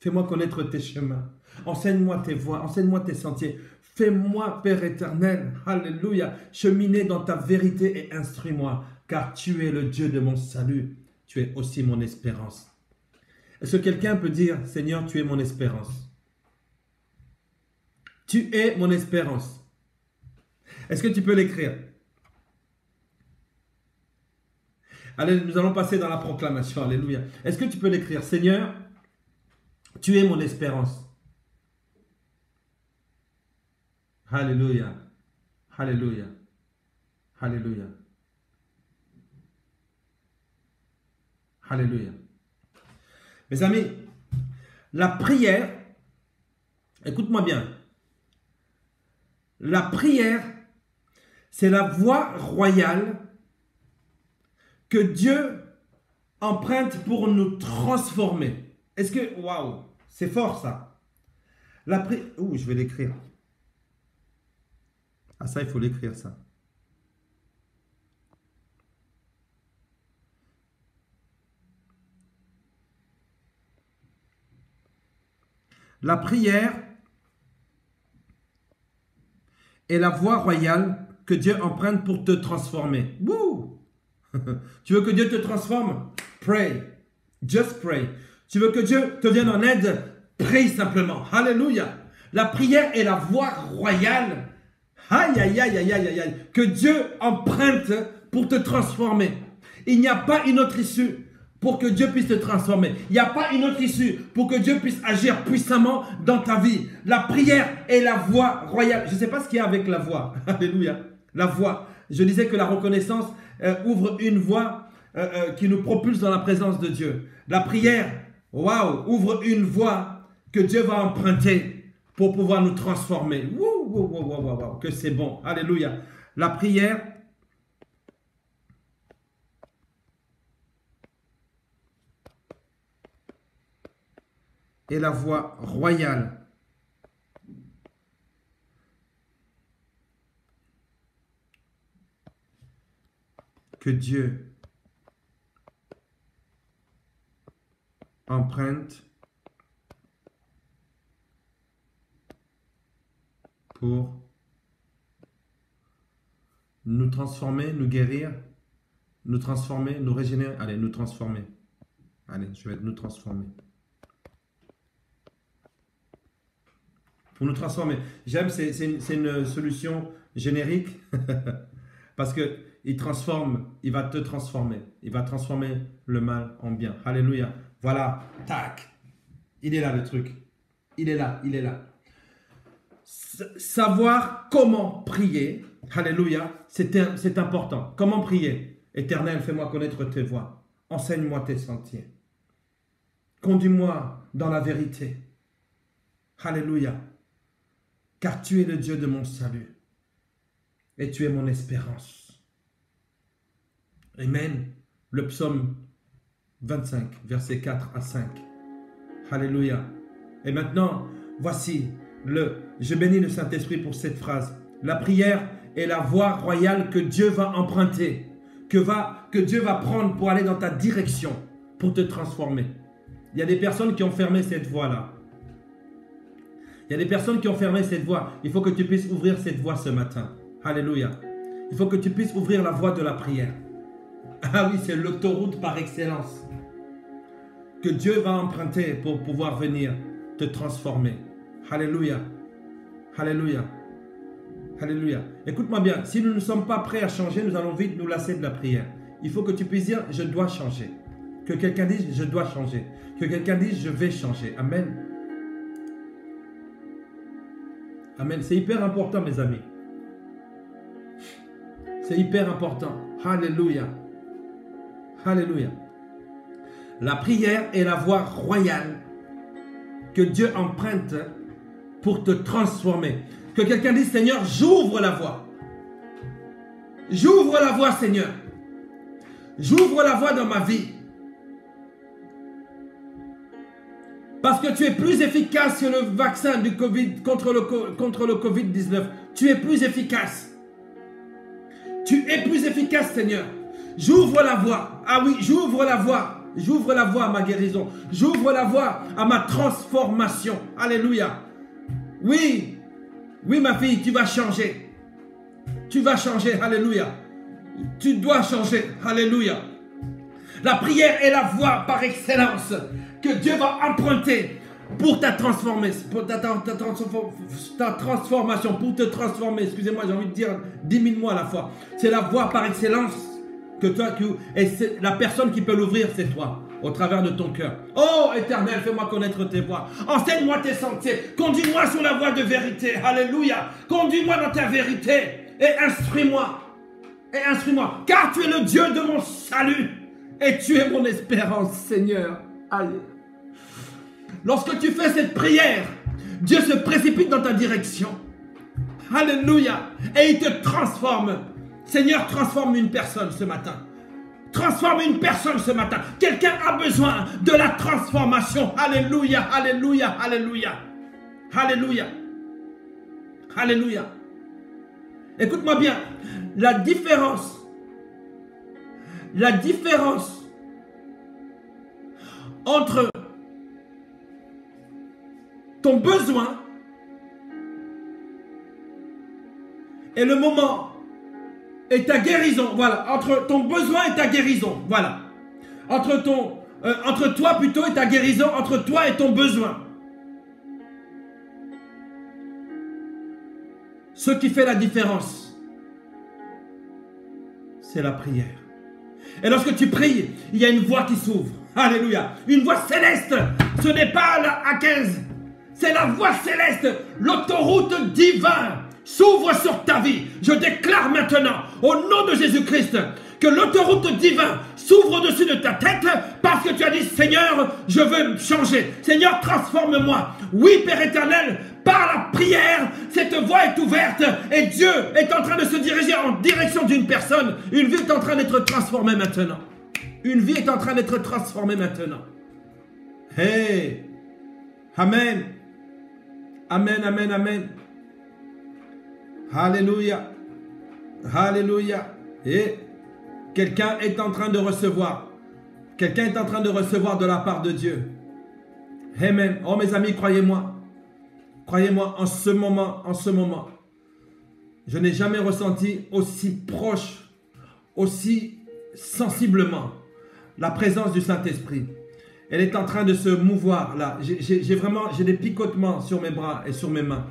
fais-moi connaître tes chemins. Enseigne-moi tes voies, enseigne-moi tes sentiers. Fais-moi, Père éternel, alléluia, cheminer dans ta vérité et instruis-moi, car tu es le Dieu de mon salut. Tu es aussi mon espérance. Est-ce que quelqu'un peut dire, Seigneur, tu es mon espérance? Tu es mon espérance. Est-ce que tu peux l'écrire? Allez, nous allons passer dans la proclamation. Alléluia. Est-ce que tu peux l'écrire? Seigneur, tu es mon espérance. Alléluia. Alléluia. Alléluia. Alléluia. Mes amis, la prière, écoute-moi bien, la prière, c'est la voie royale que Dieu emprunte pour nous transformer. Est-ce que, waouh, c'est fort ça. La prière, je vais l'écrire. Ah ça, il faut l'écrire ça. La prière est la voie royale que Dieu emprunte pour te transformer. Wouh! Tu veux que Dieu te transforme? Pray. Just pray. Tu veux que Dieu te vienne en aide? Prie simplement. Alléluia. La prière est la voie royale. Aïe, aïe, aïe, aïe, aïe, aïe. Que Dieu emprunte pour te transformer. Il n'y a pas une autre issue pour que Dieu puisse te transformer. Il n'y a pas une autre issue pour que Dieu puisse agir puissamment dans ta vie. La prière est la voie royale. Je ne sais pas ce qu'il y a avec la voie. Alléluia. La voie. Je disais que la reconnaissance ouvre une voie qui nous propulse dans la présence de Dieu. La prière, waouh, ouvre une voie que Dieu va emprunter pour pouvoir nous transformer. Wow, que c'est bon. Alléluia. La prière est la voie royale que Dieu emprunte pour nous transformer, nous guérir, nous transformer, nous régénérer. Allez, nous transformer. Allez, je vais nous transformer. Pour nous transformer. J'aime, c'est une solution générique parce que il transforme, il va te transformer. Il va transformer le mal en bien. Alléluia. Voilà, tac. Il est là le truc. Il est là, il est là. Savoir comment prier, alléluia, c'est important. Comment prier? Éternel, fais-moi connaître tes voies. Enseigne-moi tes sentiers. Conduis-moi dans la vérité. Alléluia. Car tu es le Dieu de mon salut. Et tu es mon espérance. Amen. Le psaume 25, versets 4 à 5. Alléluia. Et maintenant, voici je bénis le Saint-Esprit pour cette phrase. La prière est la voie royale que Dieu va emprunter, que Dieu va prendre pour aller dans ta direction, pour te transformer. Il y a des personnes qui ont fermé cette voie-là. Il y a des personnes qui ont fermé cette voie. Il faut que tu puisses ouvrir cette voie ce matin. Alléluia. Il faut que tu puisses ouvrir la voie de la prière. Ah oui, c'est l'autoroute par excellence que Dieu va emprunter pour pouvoir venir te transformer. Alléluia. Alléluia. Alléluia. Écoute-moi bien, si nous ne sommes pas prêts à changer, nous allons vite nous lasser de la prière. Il faut que tu puisses dire, je dois changer. Que quelqu'un dise, je dois changer. Que quelqu'un dise, je vais changer. Amen. Amen. C'est hyper important, mes amis. C'est hyper important. Alléluia. Alléluia. La prière est la voie royale que Dieu emprunte pour te transformer. Que quelqu'un dise, Seigneur, j'ouvre la voie. J'ouvre la voie, Seigneur. J'ouvre la voie dans ma vie. Parce que tu es plus efficace que le vaccin du COVID, contre le Covid-19. Tu es plus efficace. Tu es plus efficace, Seigneur. J'ouvre la voie. Ah oui, j'ouvre la voie. J'ouvre la voie à ma guérison. J'ouvre la voie à ma transformation. Alléluia. Oui. Oui, ma fille, tu vas changer. Tu vas changer. Alléluia. Tu dois changer. Alléluia. La prière est la voie par excellence que Dieu va emprunter pour ta transformation, pour ta transformation, pour te transformer. Excusez-moi, j'ai envie de dire 10 000 mots à la fois. C'est la voie par excellence que toi, et c'est la personne qui peut l'ouvrir, c'est toi, au travers de ton cœur. Oh, Éternel, fais-moi connaître tes voies. Enseigne-moi tes sentiers. Conduis-moi sur la voie de vérité. Alléluia. Conduis-moi dans ta vérité et instruis-moi. Et instruis-moi, car tu es le Dieu de mon salut et tu es mon espérance, Seigneur. Allez. Lorsque tu fais cette prière, Dieu se précipite dans ta direction. Alléluia. Et il te transforme. Seigneur, transforme une personne ce matin. Transforme une personne ce matin. Quelqu'un a besoin de la transformation. Alléluia, alléluia, alléluia. Alléluia. Alléluia. Écoute-moi bien. La différence entre ton besoin et le moment et ta guérison, voilà, entre ton besoin et ta guérison, voilà, entre toi plutôt et ta guérison, entre toi et ton besoin. Ce qui fait la différence, c'est la prière. Et lorsque tu pries, il y a une voie qui s'ouvre. Alléluia. Une voie céleste. Ce n'est pas la A15. C'est la voie céleste. L'autoroute divine s'ouvre sur ta vie. Je déclare maintenant, au nom de Jésus-Christ, que l'autoroute divine s'ouvre au-dessus de ta tête parce que tu as dit, Seigneur, je veux changer. Seigneur, transforme-moi. Oui, Père éternel, par la prière, cette voie est ouverte et Dieu est en train de se diriger en direction d'une personne. Une vie est en train d'être transformée maintenant. Une vie est en train d'être transformée maintenant. Hey! Amen. Amen, amen, amen. Alléluia. Alléluia. Et quelqu'un est en train de recevoir. Quelqu'un est en train de recevoir de la part de Dieu. Amen. Oh mes amis, croyez-moi. Croyez-moi, en ce moment, je n'ai jamais ressenti aussi proche, aussi sensiblement la présence du Saint-Esprit. Elle est en train de se mouvoir là. J'ai des picotements sur mes bras et sur mes mains.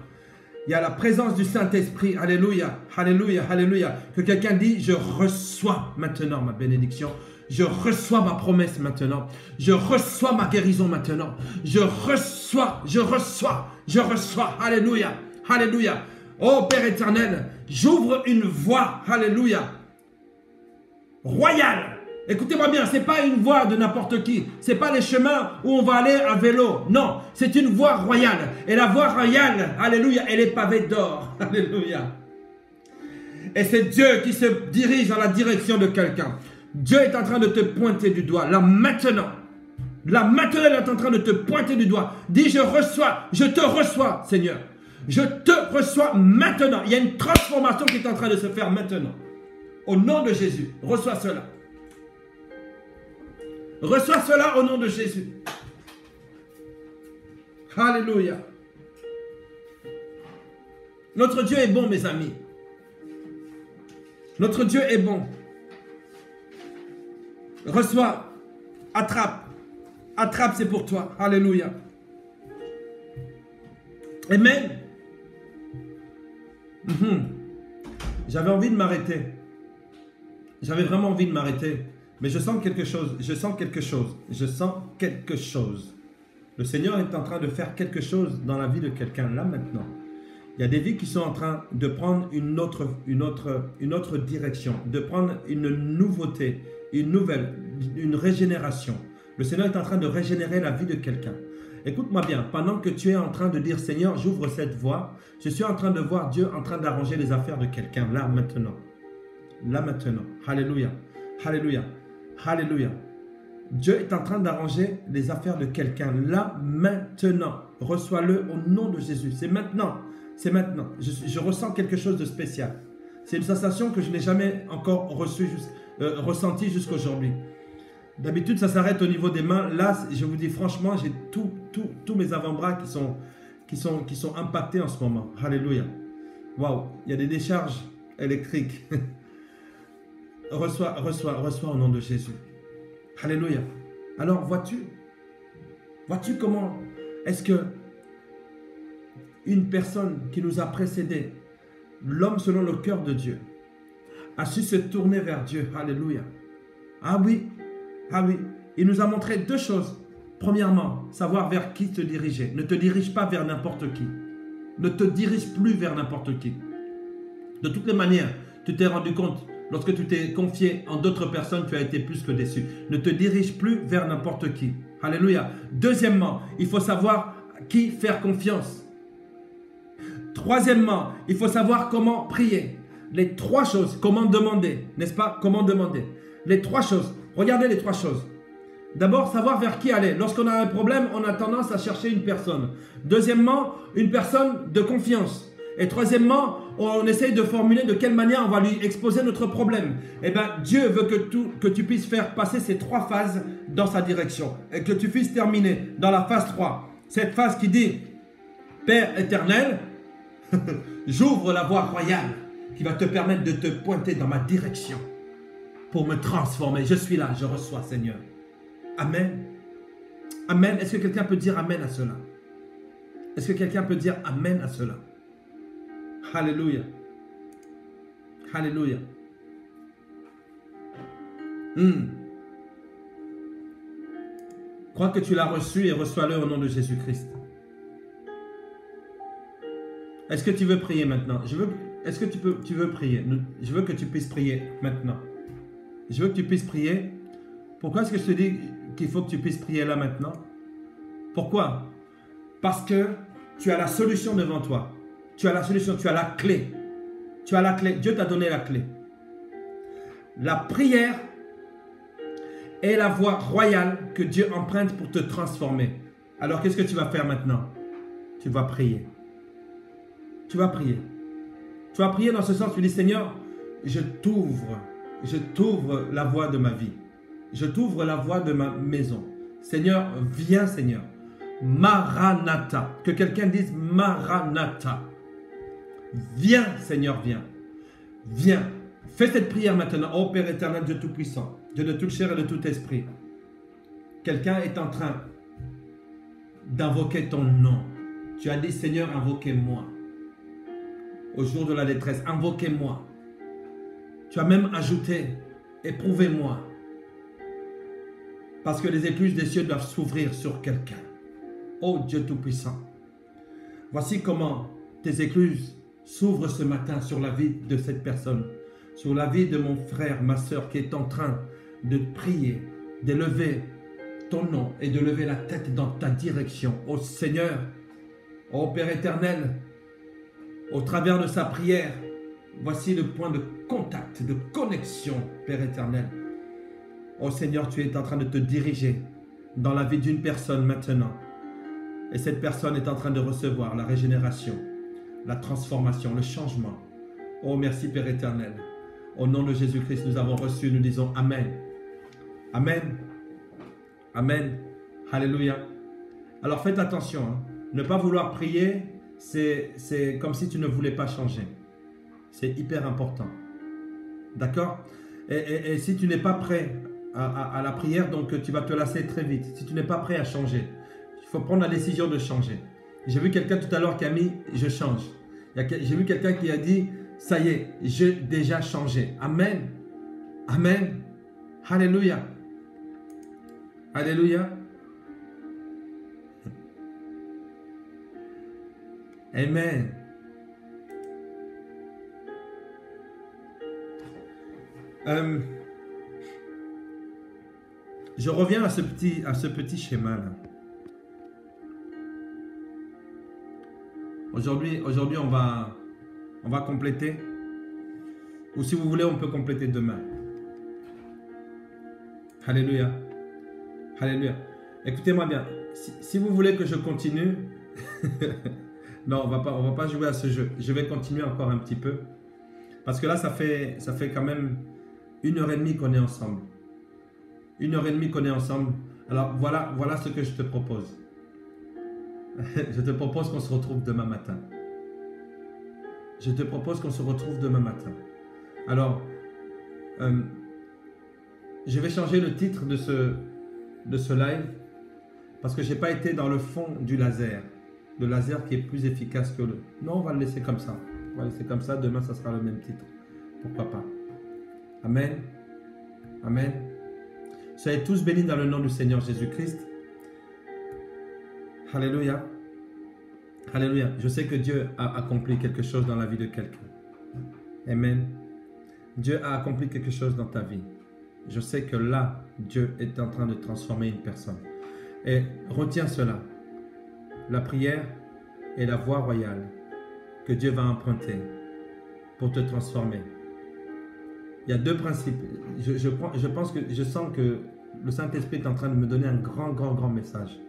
Il y a la présence du Saint-Esprit. Alléluia, alléluia, alléluia. Que quelqu'un dit, je reçois maintenant ma bénédiction. Je reçois ma promesse maintenant. Je reçois ma guérison maintenant. Je reçois. Alléluia, alléluia. Oh Père éternel, j'ouvre une voie. Alléluia. Royale. Écoutez-moi bien, ce n'est pas une voie de n'importe qui. Ce n'est pas les chemins où on va aller à vélo. Non, c'est une voie royale. Et la voie royale, alléluia, elle est pavée d'or. Alléluia. Et c'est Dieu qui se dirige dans la direction de quelqu'un. Dieu est en train de te pointer du doigt. Là maintenant. Là maintenant, il est en train de te pointer du doigt. Dis, je te reçois, Seigneur. Je te reçois maintenant. Il y a une transformation qui est en train de se faire maintenant. Au nom de Jésus, reçois cela. Reçois cela au nom de Jésus. Alléluia. Notre Dieu est bon, mes amis. Notre Dieu est bon. Reçois. Attrape. Attrape, c'est pour toi. Alléluia. Amen. J'avais envie de m'arrêter. J'avais vraiment envie de m'arrêter. Mais je sens quelque chose. Je sens quelque chose. Je sens quelque chose. Le Seigneur est en train de faire quelque chose dans la vie de quelqu'un là maintenant. Il y a des vies qui sont en train de prendre une autre direction, de prendre une nouveauté, une régénération. Le Seigneur est en train de régénérer la vie de quelqu'un. Écoute-moi bien, pendant que tu es en train de dire, Seigneur, j'ouvre cette voie, je suis en train de voir Dieu en train d'arranger les affaires de quelqu'un, là, maintenant. Là, maintenant. Alléluia. Alléluia. Alléluia. Dieu est en train d'arranger les affaires de quelqu'un, là, maintenant. Reçois-le au nom de Jésus. C'est maintenant. C'est maintenant. Je ressens quelque chose de spécial. C'est une sensation que je n'ai jamais encore ressentie jusqu'aujourd'hui. D'habitude, ça s'arrête au niveau des mains. Là, je vous dis franchement, j'ai tous mes avant-bras qui sont impactés en ce moment. Alléluia. Waouh, il y a des décharges électriques. Reçois au nom de Jésus. Alléluia. Alors, vois-tu comment est-ce que une personne qui nous a précédés, l'homme selon le cœur de Dieu, a su se tourner vers Dieu. Alléluia. Ah oui. Ah oui, il nous a montré deux choses. Premièrement, savoir vers qui te diriger. Ne te dirige pas vers n'importe qui. Ne te dirige plus vers n'importe qui. De toutes les manières, tu t'es rendu compte, lorsque tu t'es confié en d'autres personnes, tu as été plus que déçu. Ne te dirige plus vers n'importe qui. Alléluia. Deuxièmement, il faut savoir à qui faire confiance. Troisièmement, il faut savoir comment prier. Les trois choses, comment demander, n'est-ce pas? Comment demander. Les trois choses. Regardez les trois choses. D'abord, savoir vers qui aller. Lorsqu'on a un problème, on a tendance à chercher une personne. Deuxièmement, une personne de confiance. Et troisièmement, on essaye de formuler de quelle manière on va lui exposer notre problème. Eh bien, Dieu veut que tu puisses faire passer ces trois phases dans sa direction. Et que tu puisses terminer dans la phase 3. Cette phase qui dit, Père éternel, j'ouvre la voie royale qui va te permettre de te pointer dans ma direction. Pour me transformer. Je suis là, je reçois, Seigneur. Amen. Amen. Est-ce que quelqu'un peut dire Amen à cela? Est-ce que quelqu'un peut dire Amen à cela? Alléluia. Alléluia. Crois que tu l'as reçu et reçois-le au nom de Jésus-Christ. Est-ce que tu veux prier maintenant? Est-ce que tu veux prier? Je veux que tu puisses prier maintenant. Je veux que tu puisses prier. Pourquoi est-ce que je te dis qu'il faut que tu puisses prier là maintenant? Pourquoi? Parce que tu as la solution devant toi. Tu as la solution, tu as la clé. Tu as la clé. Dieu t'a donné la clé. La prière est la voie royale que Dieu emprunte pour te transformer. Alors qu'est-ce que tu vas faire maintenant? Tu vas prier. Tu vas prier. Tu vas prier dans ce sens, tu dis Seigneur, je t'ouvre la voie de ma vie. Je t'ouvre la voie de ma maison. Seigneur, viens Seigneur. Maranatha. Que quelqu'un dise Maranatha. Viens Seigneur, viens. Viens. Fais cette prière maintenant. Ô Père éternel, Dieu tout-puissant, Dieu de toute chair et de tout esprit. Quelqu'un est en train d'invoquer ton nom. Tu as dit Seigneur, invoquez-moi. Au jour de la détresse, invoquez-moi. Tu as même ajouté, éprouvez-moi. Parce que les écluses des cieux doivent s'ouvrir sur quelqu'un. Ô Dieu Tout-Puissant, voici comment tes écluses s'ouvrent ce matin sur la vie de cette personne, sur la vie de mon frère, ma soeur qui est en train de prier, d'élever ton nom et de lever la tête dans ta direction. Ô Seigneur, ô Père éternel, au travers de sa prière, voici le point de contact, de connexion, Père éternel. Ô Seigneur, tu es en train de te diriger dans la vie d'une personne maintenant. Et cette personne est en train de recevoir la régénération, la transformation, le changement. Oh, merci Père éternel. Au nom de Jésus-Christ, nous avons reçu, nous disons Amen. Amen. Amen. Alléluia. Alors faites attention. Hein. Ne pas vouloir prier, c'est comme si tu ne voulais pas changer. C'est hyper important. D'accord? Et si tu n'es pas prêt à la prière, donc tu vas te lasser très vite. Si tu n'es pas prêt à changer, il faut prendre la décision de changer. J'ai vu quelqu'un tout à l'heure qui a mis « je change ». J'ai vu quelqu'un qui a dit « ça y est, j'ai déjà changé ». Amen. Amen. Alléluia. Alléluia. Amen. je reviens à ce petit schéma-là. Aujourd'hui, on va compléter. Ou si vous voulez, on peut compléter demain. Alléluia. Alléluia. Écoutez-moi bien. Si vous voulez que je continue, non, on va pas jouer à ce jeu. Je vais continuer encore un petit peu. Parce que là, ça fait quand même 1h30 qu'on est ensemble. 1h30 qu'on est ensemble. Alors, voilà ce que je te propose. Je te propose qu'on se retrouve demain matin. Je te propose qu'on se retrouve demain matin. Alors, je vais changer le titre de ce live parce que je n'ai pas été dans le fond du laser. Le laser qui est plus efficace que le... Non, on va le laisser comme ça. On va le laisser comme ça. Demain, ça sera le même titre. Pourquoi pas? Amen. Amen. Soyez tous bénis dans le nom du Seigneur Jésus-Christ. Alléluia. Alléluia. Je sais que Dieu a accompli quelque chose dans la vie de quelqu'un. Amen. Dieu a accompli quelque chose dans ta vie. Je sais que là, Dieu est en train de transformer une personne. Et retiens cela. La prière est la voie royale que Dieu va emprunter pour te transformer. Il y a deux principes. Je sens que le Saint-Esprit est en train de me donner un grand message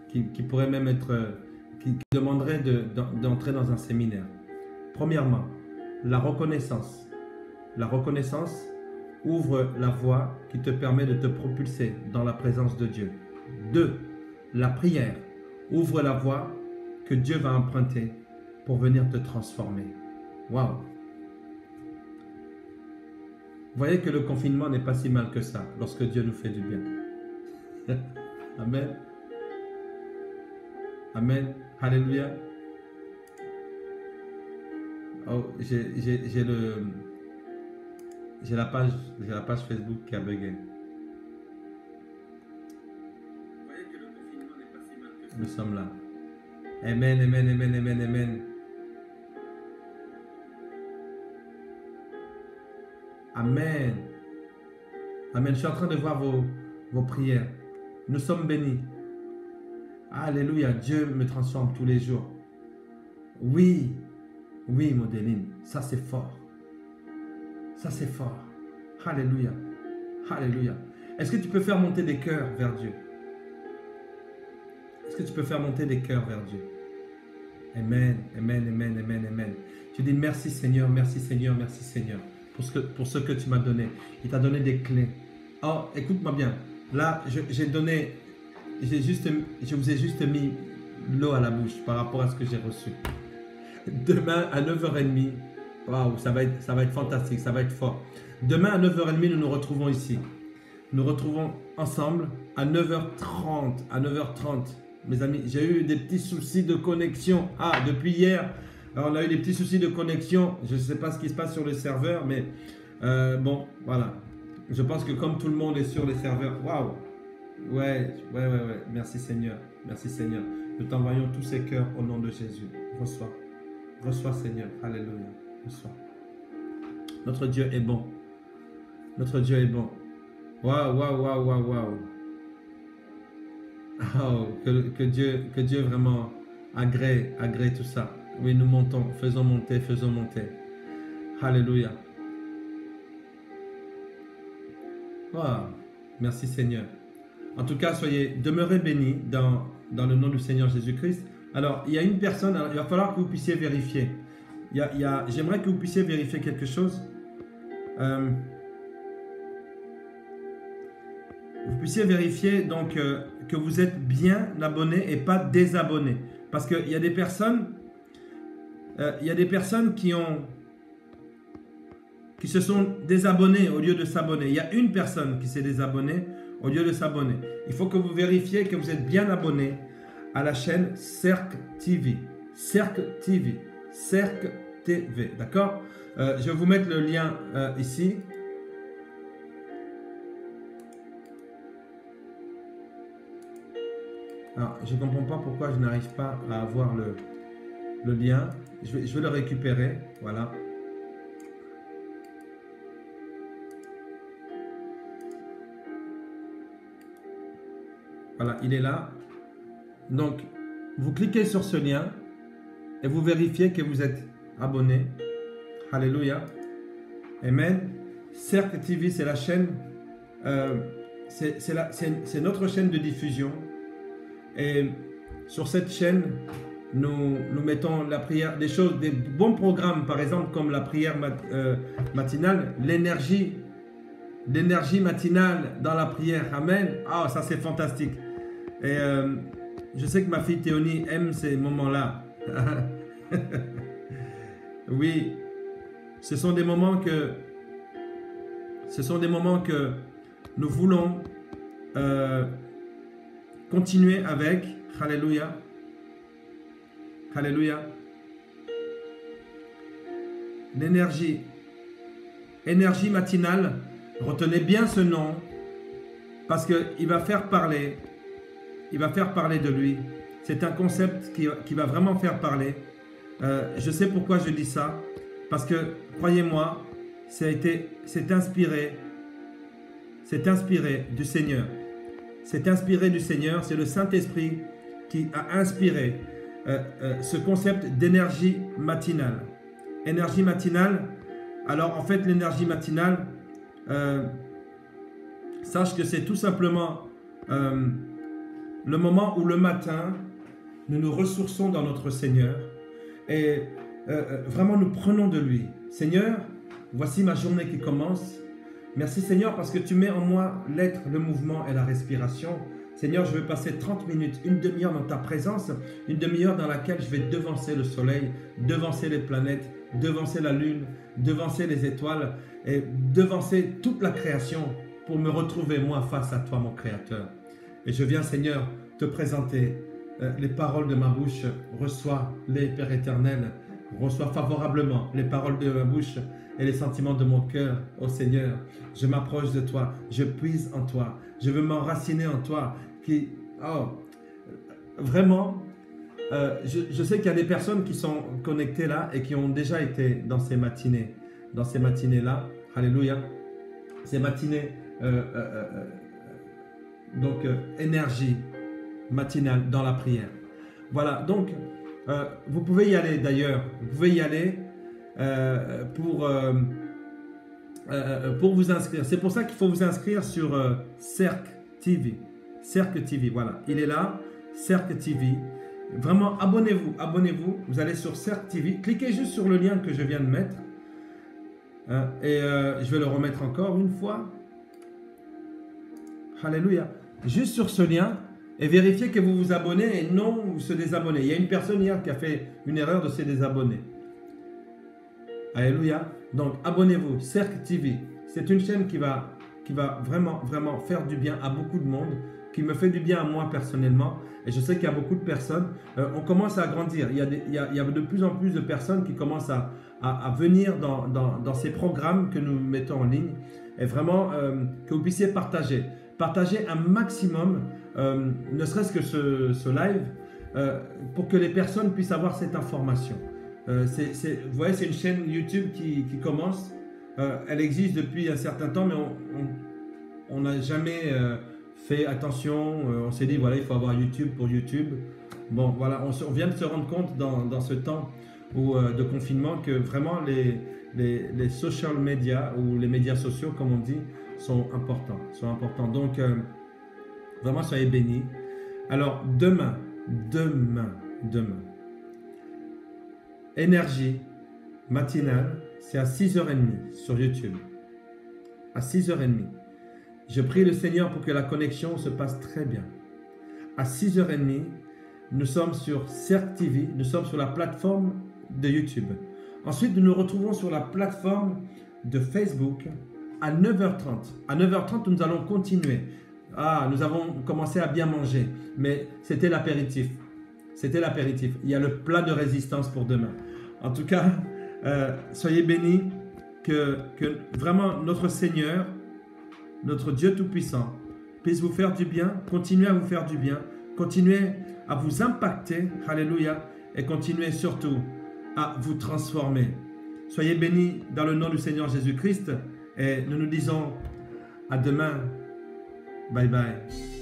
qui pourrait même être, qui demanderait d'entrer dans un séminaire. Premièrement, la reconnaissance. La reconnaissance ouvre la voie qui te permet de te propulser dans la présence de Dieu. 2. La prière ouvre la voie que Dieu va emprunter pour venir te transformer. Waouh! Vous voyez que le confinement n'est pas si mal que ça lorsque Dieu nous fait du bien. Amen. Amen. Alléluia. Oh, j'ai la page Facebook qui a bugué. Vous voyez que le confinement n'est pas si mal que ça. Nous sommes là. Amen, amen, amen, amen, amen. Amen. Amen. Je suis en train de voir vos prières. Nous sommes bénis. Alléluia. Dieu me transforme tous les jours. Oui. Oui, Modéline. Ça, c'est fort. Ça, c'est fort. Alléluia. Alléluia. Est-ce que tu peux faire monter des cœurs vers Dieu? Est-ce que tu peux faire monter des cœurs vers Dieu? Amen. Amen, amen, amen, amen. Tu dis merci Seigneur, merci Seigneur, merci Seigneur. Pour ce que tu m'as donné. Il t'a donné des clés. Oh, écoute-moi bien. Là, je vous ai juste mis l'eau à la bouche par rapport à ce que j'ai reçu. Demain à 9h30, waouh, ça va être fantastique, ça va être fort. Demain à 9h30, nous nous retrouvons ici. Nous retrouvons ensemble à 9h30. À 9h30, mes amis, j'ai eu des petits soucis de connexion. Ah, depuis hier. Alors, on a eu des petits soucis de connexion. Je ne sais pas ce qui se passe sur les serveurs, mais bon, voilà. Je pense que comme tout le monde est sur les serveurs, waouh. Ouais. Merci Seigneur. Merci Seigneur. Nous t'envoyons tous ces cœurs au nom de Jésus. Reçois. Reçois Seigneur. Alléluia. Reçois. Notre Dieu est bon. Notre Dieu est bon. Waouh. Oh, que Dieu vraiment agrée tout ça. Oui, nous montons, faisons monter. Alléluia. Wow. Merci Seigneur. En tout cas, demeurez bénis dans le nom du Seigneur Jésus-Christ. Alors, il y a une personne, il va falloir que vous puissiez vérifier. J'aimerais que vous puissiez vérifier quelque chose. Vous puissiez vérifier donc que vous êtes bien abonné et pas désabonné. Parce qu'il y a des personnes... qui se sont désabonnés au lieu de s'abonner. Il y a une personne qui s'est désabonnée au lieu de s'abonner. Il faut que vous vérifiez que vous êtes bien abonné à la chaîne Cercle TV. Cercle TV. Cercle TV. D'accord? Je vais vous mettre le lien ici. Alors, je ne comprends pas pourquoi je n'arrive pas à avoir le lien. Je vais le récupérer. Voilà. Voilà, il est là. Donc, vous cliquez sur ce lien et vous vérifiez que vous êtes abonné. Alléluia. Amen. Cercle TV, c'est la chaîne, c'est notre chaîne de diffusion. Et sur cette chaîne, nous mettons la prière, des bons programmes, par exemple, comme la prière matinale, l'énergie matinale dans la prière. Amen. Ah, ça c'est fantastique. Et je sais que ma fille Théonie aime ces moments-là. Oui, ce sont des moments que nous voulons continuer avec. Alléluia. Alléluia. L'énergie matinale, retenez bien ce nom parce qu'il va faire parler. Il va faire parler de lui. C'est un concept qui va vraiment faire parler. Je sais pourquoi je dis ça. Parce que, croyez-moi, c'est inspiré du Seigneur. C'est inspiré du Seigneur. C'est le Saint-Esprit qui a inspiré ce concept d'énergie matinale. Énergie matinale. Alors, en fait, l'énergie matinale, sache que c'est tout simplement le moment où le matin, nous nous ressourçons dans notre Seigneur et vraiment nous prenons de lui. Seigneur, voici ma journée qui commence. Merci Seigneur parce que tu mets en moi l'être, le mouvement et la respiration. Seigneur, je veux passer 30 minutes, une demi-heure dans ta présence, une demi-heure dans laquelle je vais devancer le soleil, devancer les planètes, devancer la lune, devancer les étoiles et devancer toute la création pour me retrouver moi face à toi mon Créateur. Et je viens Seigneur te présenter les paroles de ma bouche. Reçois-les Père éternel, reçois favorablement les paroles de ma bouche et les sentiments de mon cœur. Ô Seigneur, je m'approche de toi, je puise en toi, je veux m'enraciner en toi. Vraiment, je sais qu'il y a des personnes qui sont connectées là et qui ont déjà été dans ces matinées-là. Alléluia. Ces matinées, énergie matinale dans la prière. Voilà, donc, vous pouvez y aller d'ailleurs. Vous pouvez y aller pour vous inscrire. C'est pour ça qu'il faut vous inscrire sur Cercle TV. Cercle TV, voilà. Il est là, Cercle TV. Vraiment, abonnez-vous, abonnez-vous. Vous allez sur Cercle TV. Cliquez juste sur le lien que je viens de mettre. Je vais le remettre encore une fois. Alléluia. Juste sur ce lien et vérifiez que vous vous abonnez et non vous se désabonnez. Il y a une personne hier qui a fait une erreur de se désabonner. Alléluia. Donc, abonnez-vous. Cercle TV. C'est une chaîne qui va vraiment faire du bien à beaucoup de monde, qui me fait du bien à moi personnellement. Et je sais qu'il y a beaucoup de personnes. On commence à grandir. Il y a de plus en plus de personnes qui commencent à venir dans ces programmes que nous mettons en ligne. Et vraiment, que vous puissiez partager. Partagez un maximum, ne serait-ce que ce live, pour que les personnes puissent avoir cette information. Vous voyez, c'est une chaîne YouTube qui commence. Elle existe depuis un certain temps, mais on n'a jamais fait attention. On s'est dit, voilà, il faut avoir YouTube pour YouTube. Bon, voilà, on vient de se rendre compte dans ce temps de confinement que vraiment les social media ou les médias sociaux, comme on dit, sont importants. Donc, vraiment, soyez bénis. Alors, demain, énergie matinale, c'est à 6h30 sur YouTube. À 6h30. Je prie le Seigneur pour que la connexion se passe très bien. À 6h30, nous sommes sur Cercle TV, nous sommes sur la plateforme de YouTube. Ensuite, nous nous retrouvons sur la plateforme de Facebook à 9h30. À 9h30, nous allons continuer. Nous avons commencé à bien manger, mais c'était l'apéritif. C'était l'apéritif. Il y a le plat de résistance pour demain. En tout cas, soyez bénis, que vraiment notre Seigneur, notre Dieu Tout-Puissant, puisse vous faire du bien, continuer à vous faire du bien, continuer à vous impacter, alléluia, et continuer surtout à vous transformer. Soyez bénis dans le nom du Seigneur Jésus-Christ et nous nous disons à demain. Bye bye.